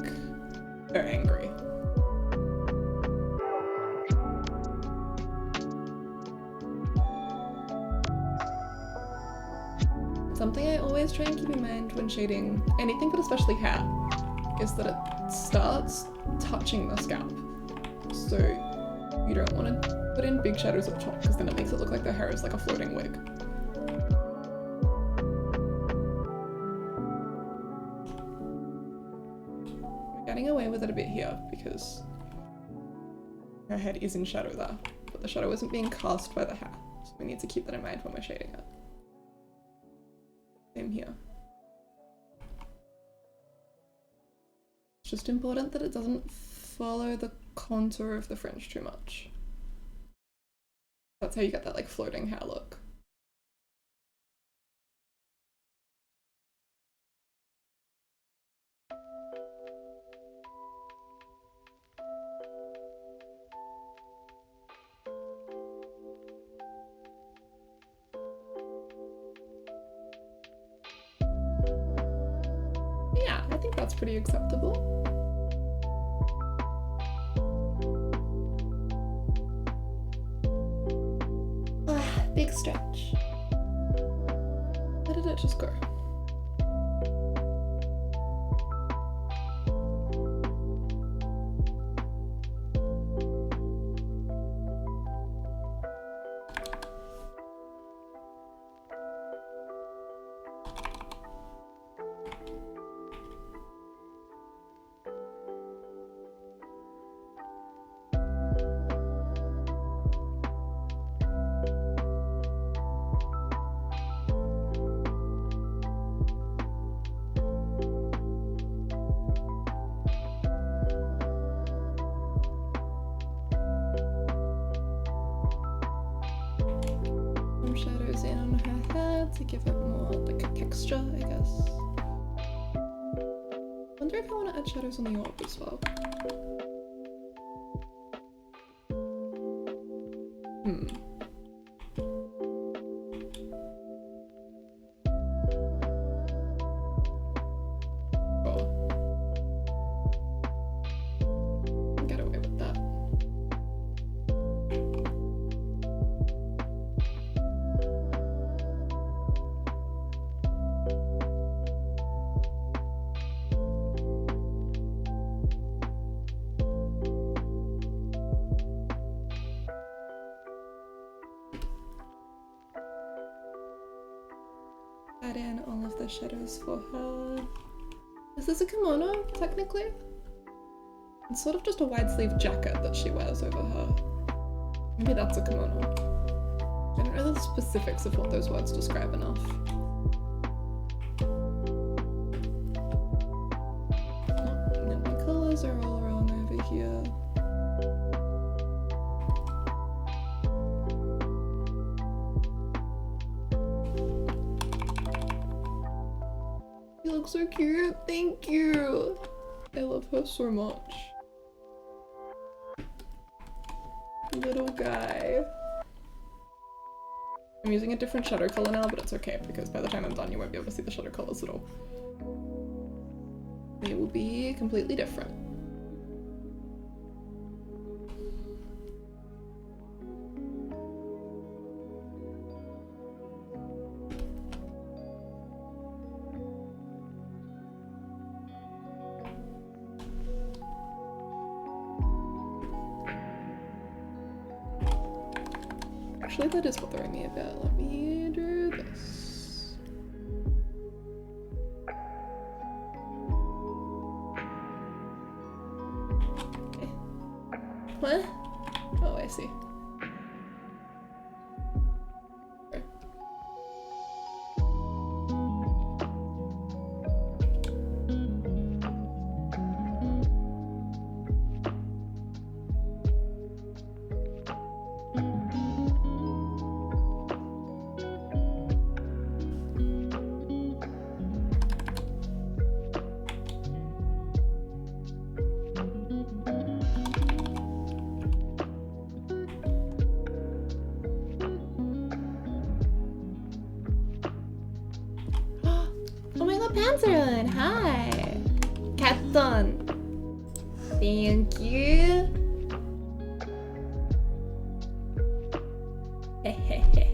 very angry. Something I always try and keep in mind when shading anything, but especially hair, is that it starts touching the scalp. So you don't want to put in big shadows up top, because then it makes it look like the hair is like a floating wig. We're getting away with it a bit here, because her head is in shadow there, but the shadow isn't being cast by the hair, so we need to keep that in mind when we're shading it. Same here. It's just important that it doesn't follow the contour of the fringe too much. That's how you get that like floating hair look. Yeah, I think that's pretty acceptable. Big stretch. Where did it just go? Shadows in on her head to give it more like a texture, I guess. I wonder if I want to add shadows on the orb as well. Get away with that. Add in all of the shadows for her. Is this a kimono, technically? It's sort of just a wide sleeve jacket that she wears over her. Maybe that's a kimono. I don't know the specifics of what those words describe enough. Oh, and then my colours are all wrong over here. looks so cute. Thank you. I love her so much. Little guy. I'm using a different shadow color now, but it's okay because by the time I'm done, you won't be able to see the shadow colors at all. They will be completely different. Actually, that is bothering me a bit. Let me do this. Okay. What? Oh, I see. Okay. Oh my god, Panzeron! Hi! Catton! Thank you! Hehehe.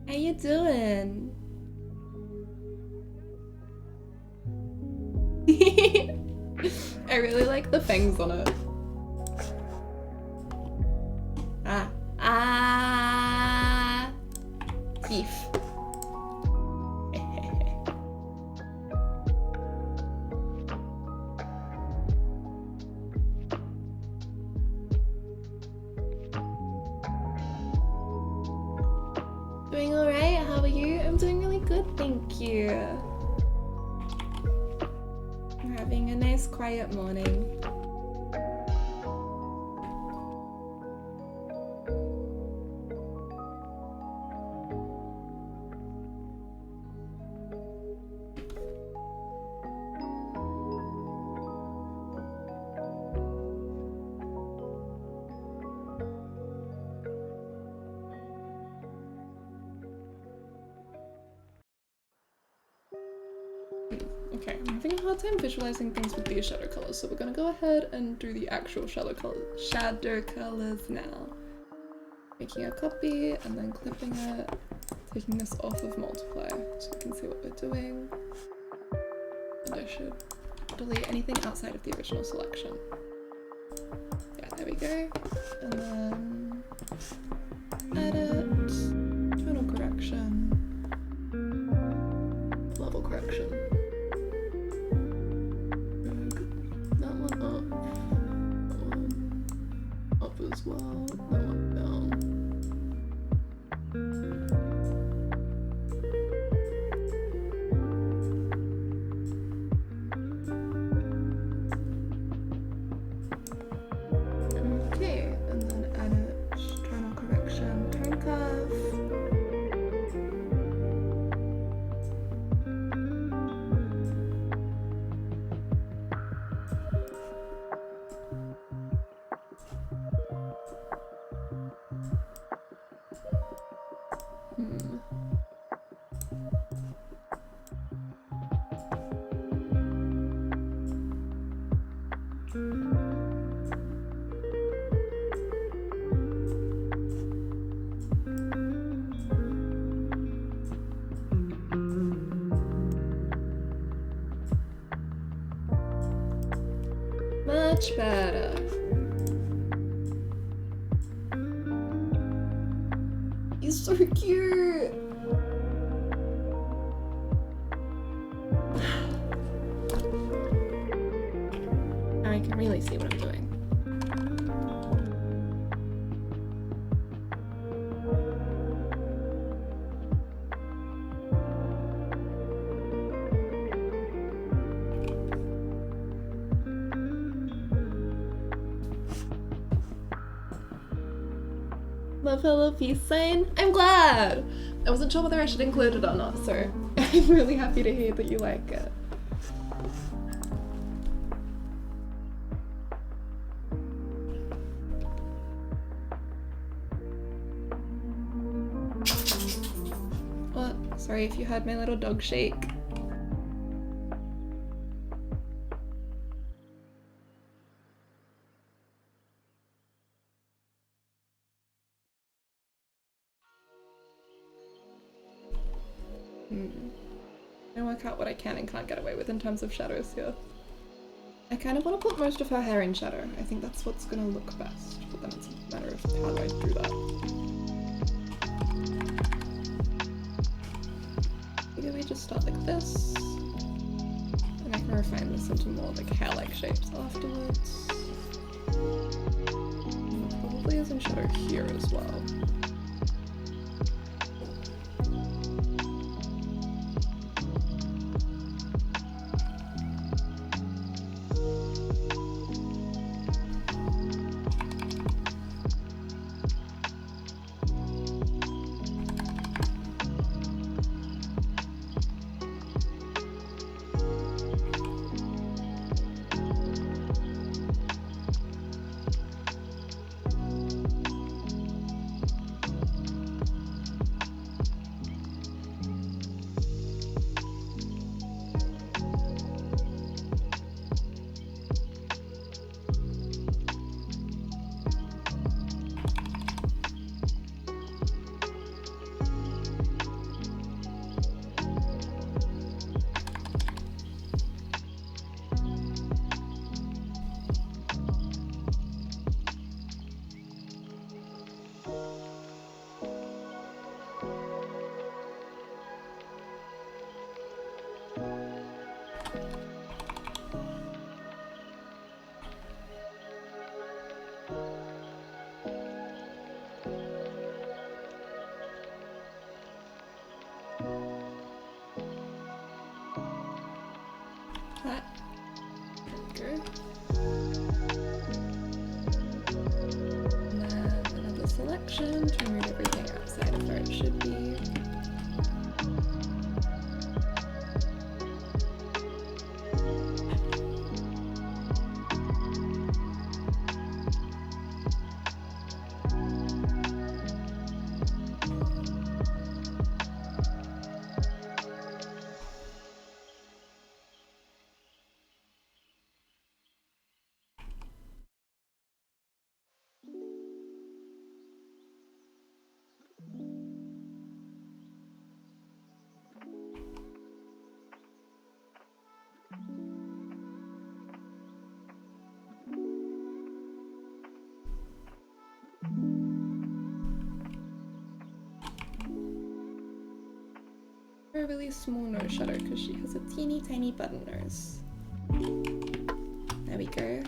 How you doing? I really like the fangs on it. Teeth. Doing alright? How are you? I'm doing really good, thank you. I'm having a nice quiet morning. Okay, I'm having a hard time visualizing things with these shadow colors, so we're gonna go ahead and do the actual shadow colors now. Making a copy and then clipping it, taking this off of multiply so we can see what we're doing. And I should delete anything outside of the original selection. Yeah, there we go. And then edit, tonal correction, level correction. That one up as well, that one down. Okay, and then edit, tonal correction, tone curve. Much better. He's so cute. Now I can really see what I'm doing. Love Hello Peace sign. I'm glad! I wasn't sure whether I should include it or not, so I'm really happy to hear that you like it. What? Sorry if you heard my little dog shake. I work out what I can and can't get away with in terms of shadows here. I kind of want to put most of her hair in shadow. I think that's what's gonna look best, but then it's a matter of how do I do that. Maybe we just start like this, and I can refine this into more like hair-like shapes afterwards. And probably is in shadow here as well. That. There we go. And then another selection to remove everything outside of where it should be. A really small nose shadow because she has a teeny tiny button nose. There we go.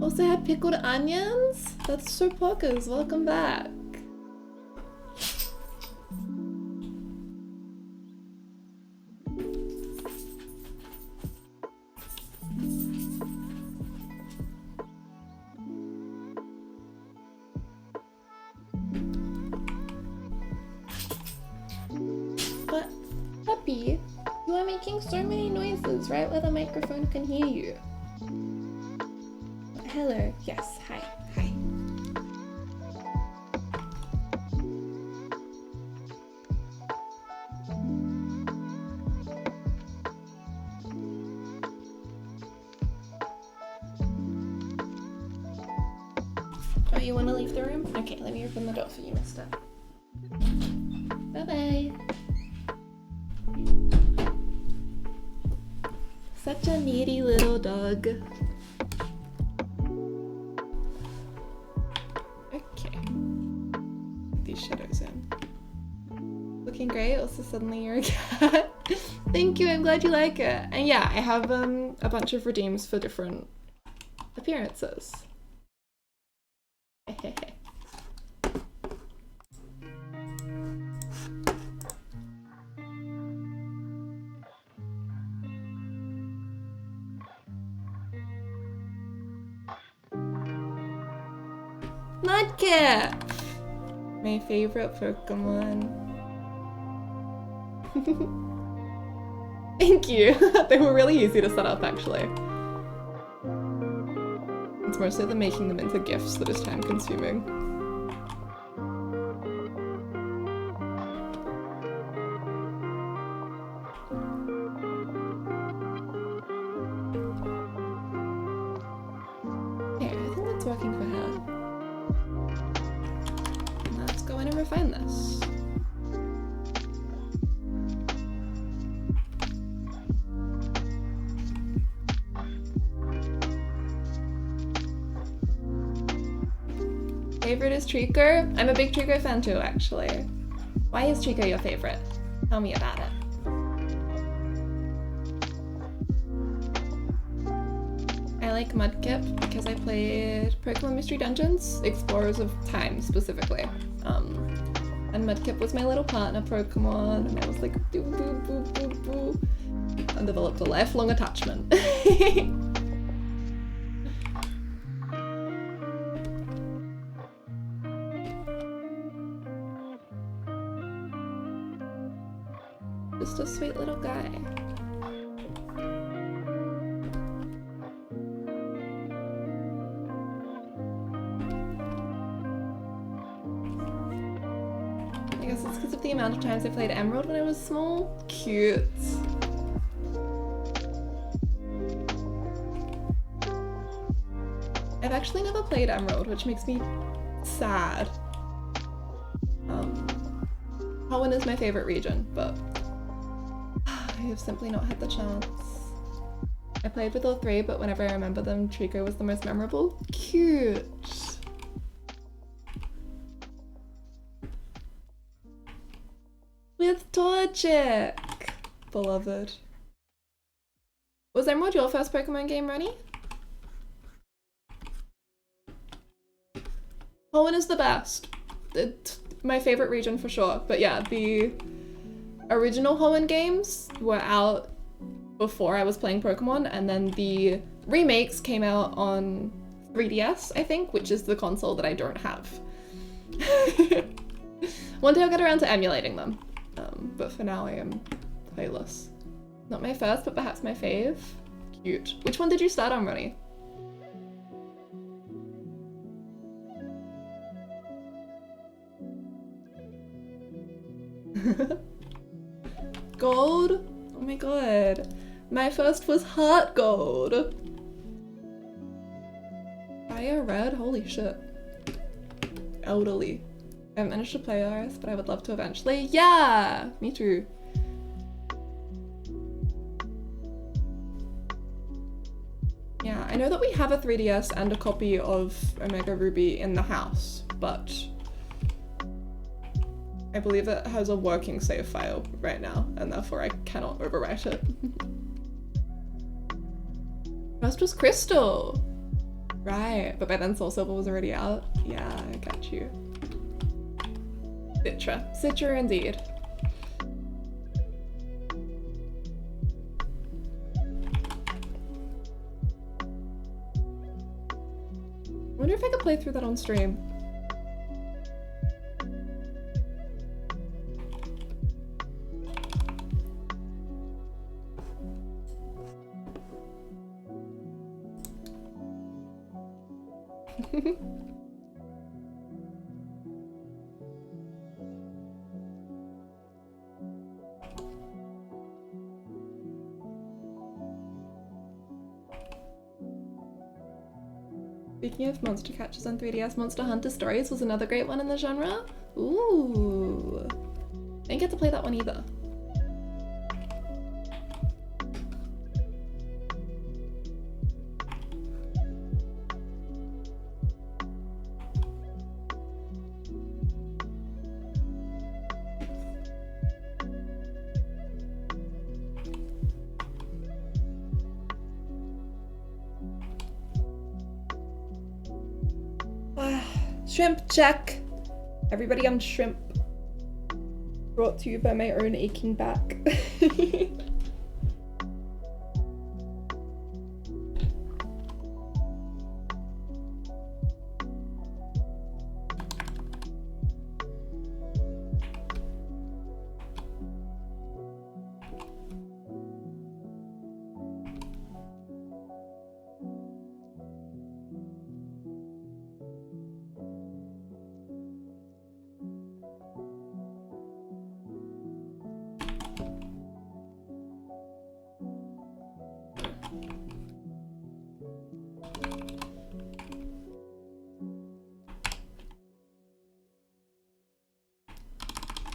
Also had pickled onions? That's so poggers, welcome back. But, puppy, you are making so many noises right where the microphone can hear you. Hello, yes, hi, hi. Oh, you want to leave the room? Okay, let me open the door for you, mister. Bye-bye. Such a needy little dog. Okay. These shadows in. Looking great, also suddenly you're a cat. Thank you, I'm glad you like it. And yeah, I have a bunch of redeems for different appearances. Mudkip! My favorite Pokemon. Thank you! They were really easy to set up, actually. It's mostly the making them into gifts that is time consuming. Yeah, I think that's working for her. Let's go in and refine this. Favorite is Trico? I'm a big Trico fan too, actually. Why is Trico your favorite? Tell me about it. I like Mudkip because I played Pokemon Mystery Dungeons, Explorers of Time specifically. And Mudkip was my little partner Pokemon, and I was like, boo boo boo boo boo, and developed a lifelong attachment. Just a sweet little guy. I guess it's because of the amount of times I played Emerald when I was small. Cute. I've actually never played Emerald, which makes me sad. Hoenn is my favorite region, but I have simply not had the chance. I played with all three, but whenever I remember them, Trico was the most memorable. Cute! With Torchic! Beloved. Was Emerald your first Pokemon game, Ronnie? Hoenn is the best. It's my favorite region for sure, but yeah, the original Hoenn games were out before I was playing Pokemon, and then the remakes came out on 3DS, I think, which is the console that I don't have. One day I'll get around to emulating them, but for now I am playless. Not my first, but perhaps my fave. Cute. Which one did you start on, Ronnie? Gold? Oh my god. My first was Heart Gold. Fire Red? Holy shit. Elderly. I haven't managed to play RS, but I would love to eventually. Yeah! Me too. Yeah, I know that we have a 3DS and a copy of Omega Ruby in the house, but I believe it has a working save file right now, and therefore I cannot overwrite it. First was Crystal! Right, but by then Soul Silver was already out. Yeah, I got you. Citra. Citra indeed. I wonder if I could play through that on stream. Speaking of monster catchers on 3DS, Monster Hunter Stories was another great one in the genre. Ooh. Didn't get to play that one either. Shrimp check. Everybody on shrimp. Brought to you by my own aching back.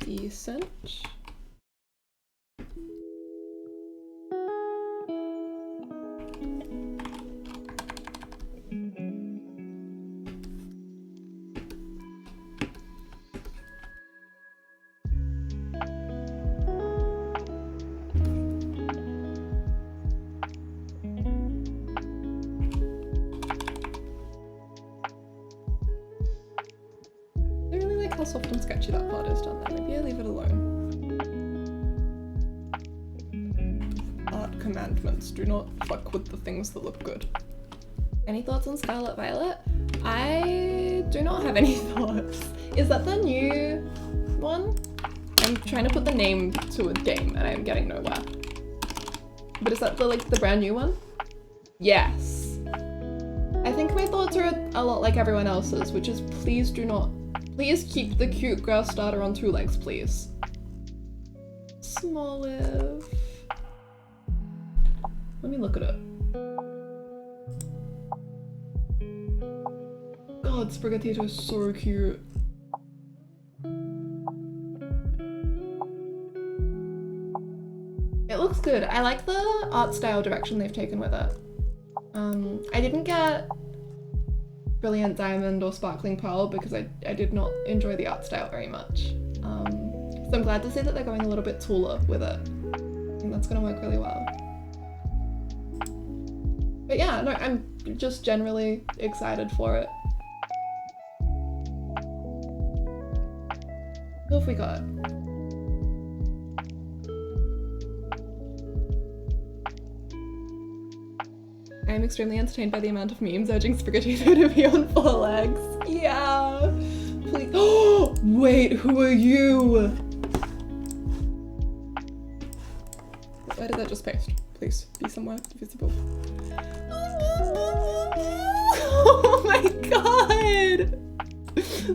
Decent. How soft and sketchy that part is down there. Maybe I leave it alone. Art commandments. Do not fuck with the things that look good. Any thoughts on Scarlet Violet? I do not have any thoughts. Is that the new one? I'm trying to put the name to a game and I'm getting nowhere. But is that the brand new one? Yes. I think my thoughts are a lot like everyone else's, which is please keep the cute grass starter on 2 legs, please. Smoliv. Let me look at it. God, Sprigatito is so cute. It looks good. I like the art style direction they've taken with it. I didn't get Brilliant Diamond or Sparkling Pearl because I did not enjoy the art style very much. So I'm glad to see that they're going a little bit taller with it. I think that's gonna work really well. But yeah, no, I'm just generally excited for it. Who have we got? I am extremely entertained by the amount of memes urging Sprigatito to be on 4 legs. Yeah! Please. Oh! Wait, who are you? Where did that just paste? Please, be somewhere visible. Oh my god!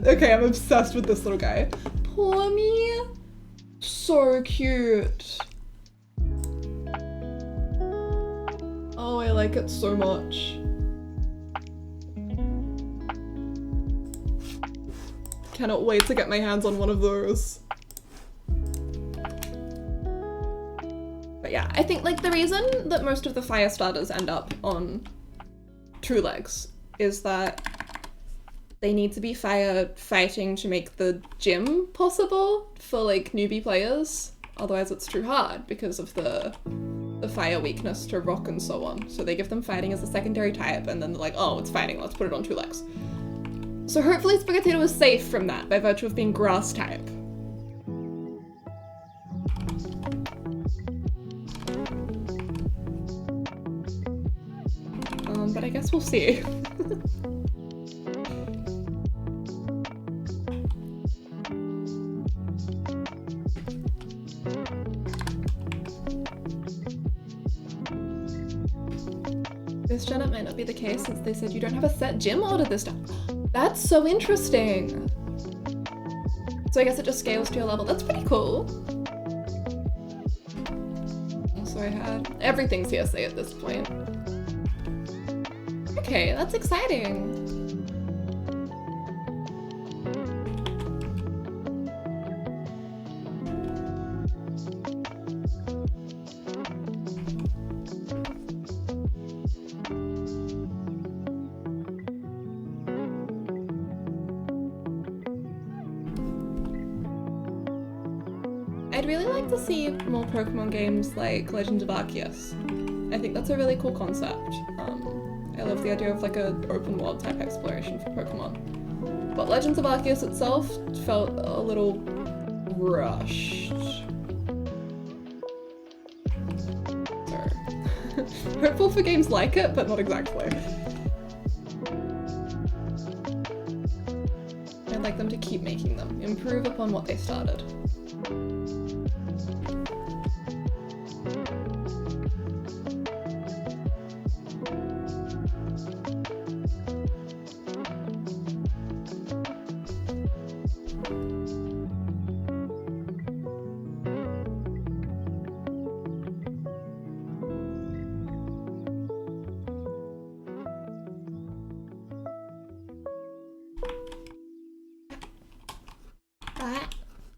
Okay, I'm obsessed with this little guy. Poor me. So cute. Oh, I like it so much. Cannot wait to get my hands on one of those. But yeah, I think the reason that most of the fire starters end up on 2 legs is that they need to be fighting to make the gym possible for newbie players. Otherwise it's too hard because of the fire weakness to rock and so on. So they give them fighting as a secondary type and then they're like, oh, it's fighting, let's put it on 2 legs. So hopefully Sprigatito is safe from that by virtue of being grass type. But I guess we'll see. This gen it might not be the case since they said you don't have a set gym order this time. That's so interesting. So I guess it just scales to your level. That's pretty cool. So I had everything's CSA at this point. Okay, that's exciting. I'd really like to see more Pokemon games like Legend of Arceus. I think that's a really cool concept. I love the idea of like an open world type exploration for Pokemon. But Legends of Arceus itself felt a little rushed. So, hopeful for games like it, but not exactly. I'd like them to keep making them, improve upon what they started.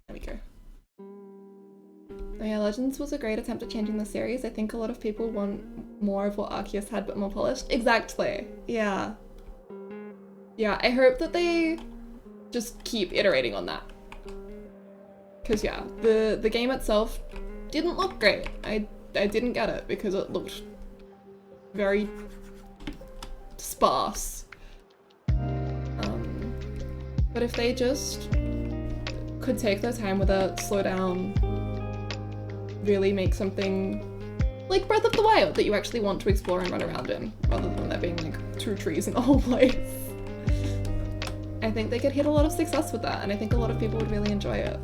There we go. Oh yeah, Legends was a great attempt at changing the series. I think a lot of people want more of what Arceus had, but more polished. Exactly. Yeah. Yeah, I hope that they just keep iterating on that. Because yeah, the game itself didn't look great. I didn't get it because it looked very sparse. But if they just could take their time with it, slow down, really make something like Breath of the Wild that you actually want to explore and run around in, rather than there being like 2 trees in the whole place. I think they could hit a lot of success with that, and I think a lot of people would really enjoy it.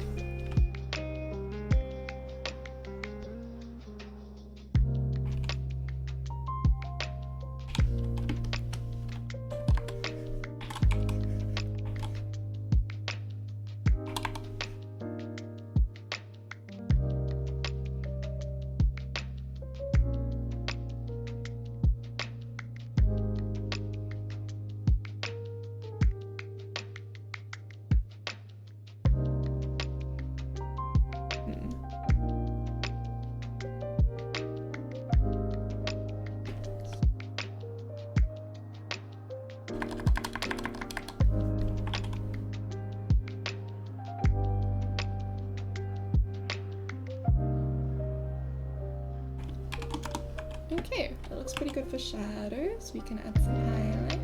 Okay, that looks pretty good for shadows. We can add some highlights.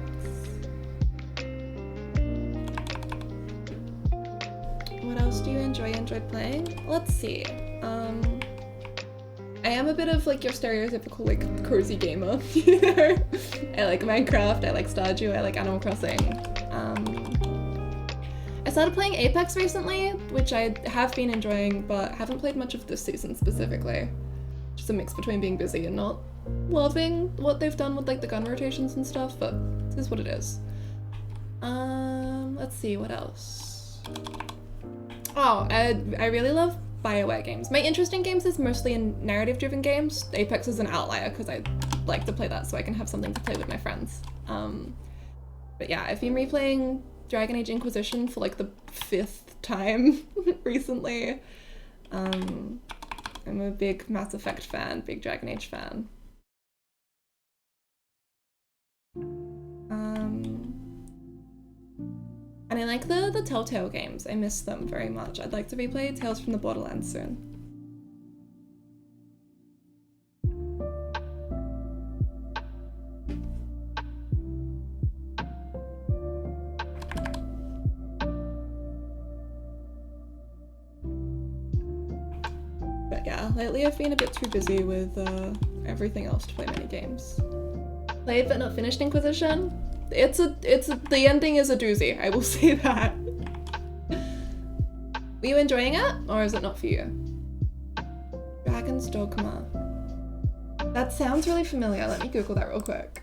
What else do you enjoyed playing? Let's see. I am a bit of like your stereotypical like cozy gamer, you know? I like Minecraft, I like Stardew, I like Animal Crossing. I started playing Apex recently, which I have been enjoying, but haven't played much of this season specifically. Just a mix between being busy and not loving what they've done with like the gun rotations and stuff, but this is what it is. Let's see, what else? Oh, I really love BioWare games. My interest in games is mostly in narrative-driven games. Apex is an outlier because I like to play that so I can have something to play with my friends. But yeah, I've been replaying Dragon Age Inquisition for like the 5th time recently. I'm a big Mass Effect fan, big Dragon Age fan. And I like the Telltale games. I miss them very much. I'd like to replay Tales from the Borderlands soon. But yeah, lately I've been a bit too busy with everything else to play many games. Played but not finished Inquisition? The ending is a doozy, I will say that. Were you enjoying it, or is it not for you? Dragon's Dogma. That sounds really familiar. Let me Google that real quick.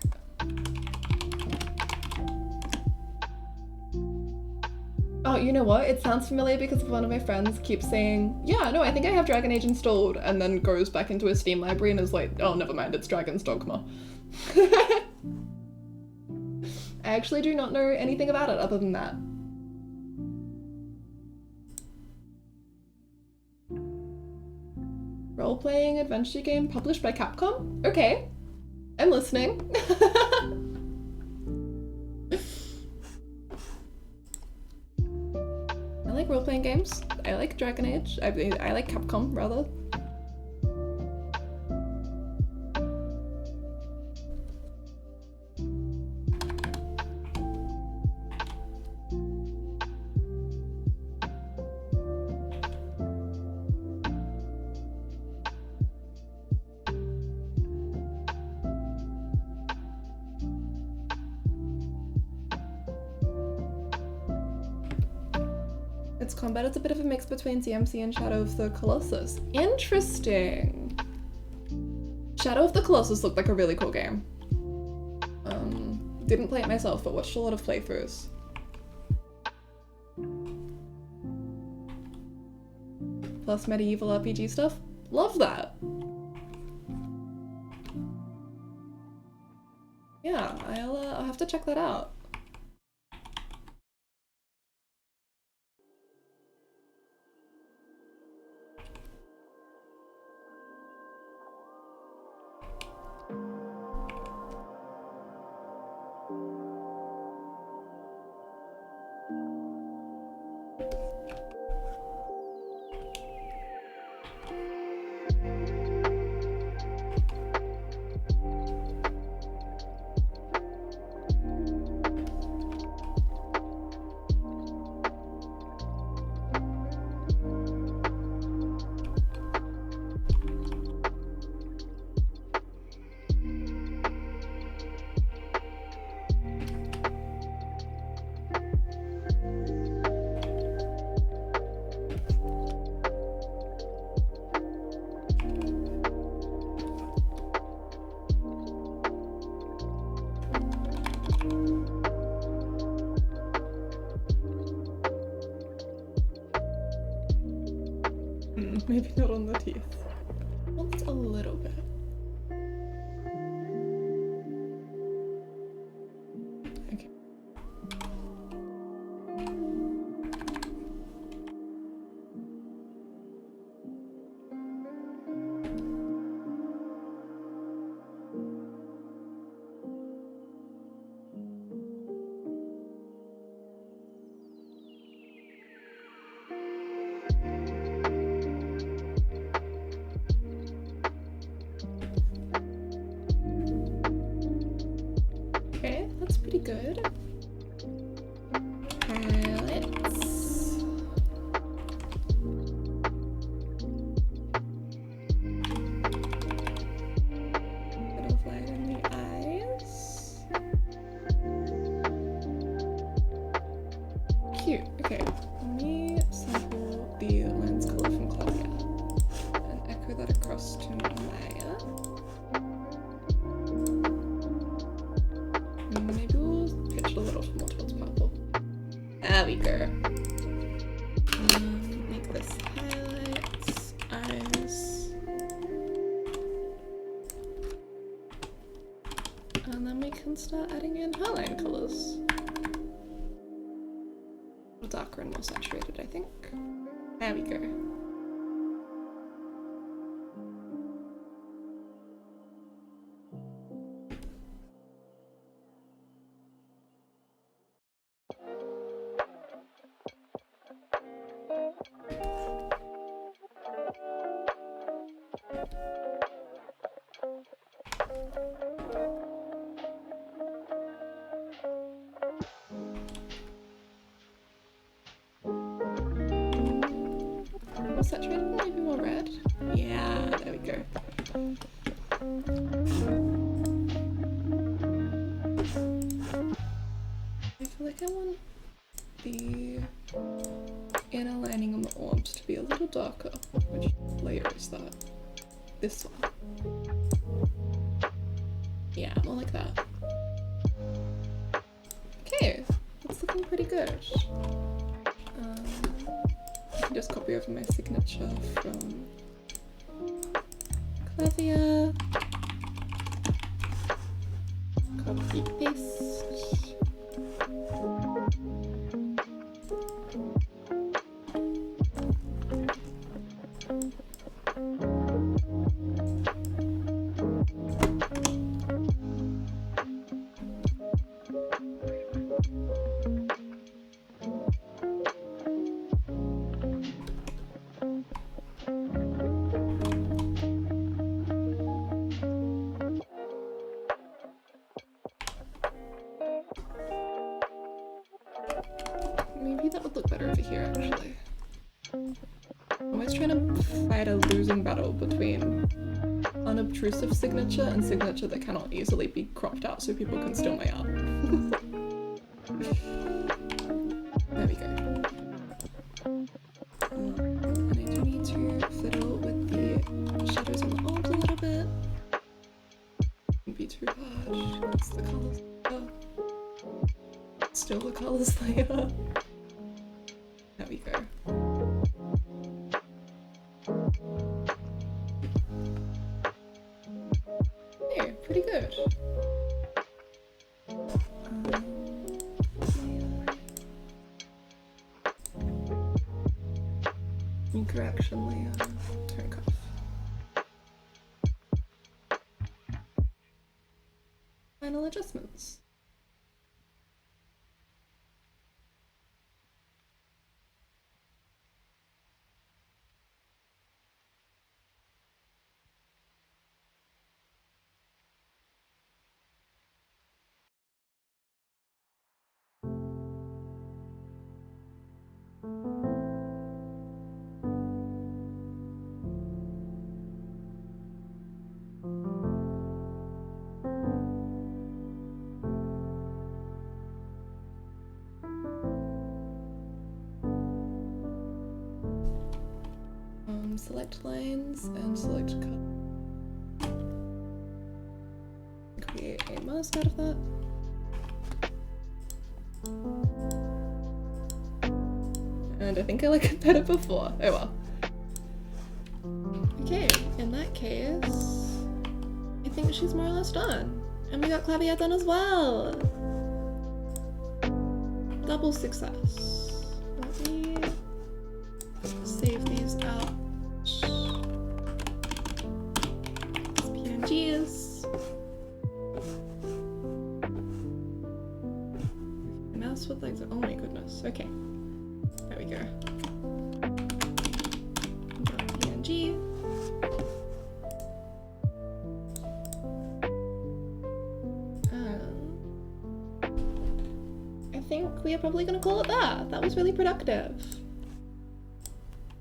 Oh, you know what? It sounds familiar because one of my friends keeps saying, yeah, no, I think I have Dragon Age installed, and then goes back into his Steam library and is like, oh, never mind, it's Dragon's Dogma. I actually do not know anything about it other than that. Role-playing adventure game published by Capcom? Okay, I'm listening. I like role-playing games. I like Dragon Age. I like Capcom, rather. Its combat is a bit of a mix between DMC and Shadow of the Colossus. Interesting! Shadow of the Colossus looked like a really cool game. Didn't play it myself, but watched a lot of playthroughs. Plus medieval RPG stuff. Love that! Yeah, I'll have to check that out. Maybe not on the teeth. Just a little bit. Okay. Okay, that's pretty good. Palettes. Bit of light in the eyes. Cute. Okay, let me sample the lens color from Claudia and echo that across to Maya. Maybe we'll pitch it a little more towards purple. There we go. Make this highlights, eyes. And then we can start adding in highline colors. Darker and more saturated, I think. There we go. More saturated, maybe more red? Yeah, there we go. I feel like I want the inner lining on the arms to be a little darker. Which layer is that? This one. Yeah, more like that. Okay, that's looking pretty good. I can just copy over my signature from Klavier. Copy paste. interesting battle between unobtrusive signature and signature that cannot easily be cropped out so people can steal my art. There we go. And I do need to fiddle with the shadows on the arms a little bit. Don't be too harsh. It's the colours layer. Still the colours layer. There we go. Yeah, pretty good. New correction layer. Tone cuff. Final adjustments. Select lines and select cut. Create a mask out of that. And I think I like it better before. Oh well. Okay, in that case, I think she's more or less done. And we got klavier done as well. Double success. Let me save these out. PNGs. Mouse with legs. Oh my goodness. Okay. There we go. PNG. I think we are probably gonna call it that. That was really productive.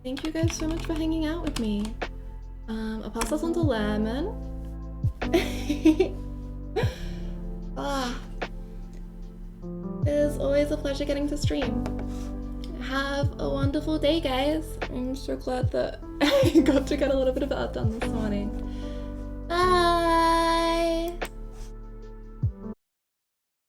Thank you guys so much for hanging out with me. I'll pass this on to Lemon. It is always a pleasure getting to stream. Have a wonderful day, guys. I'm so glad that I got to get a little bit of art done this morning. Bye!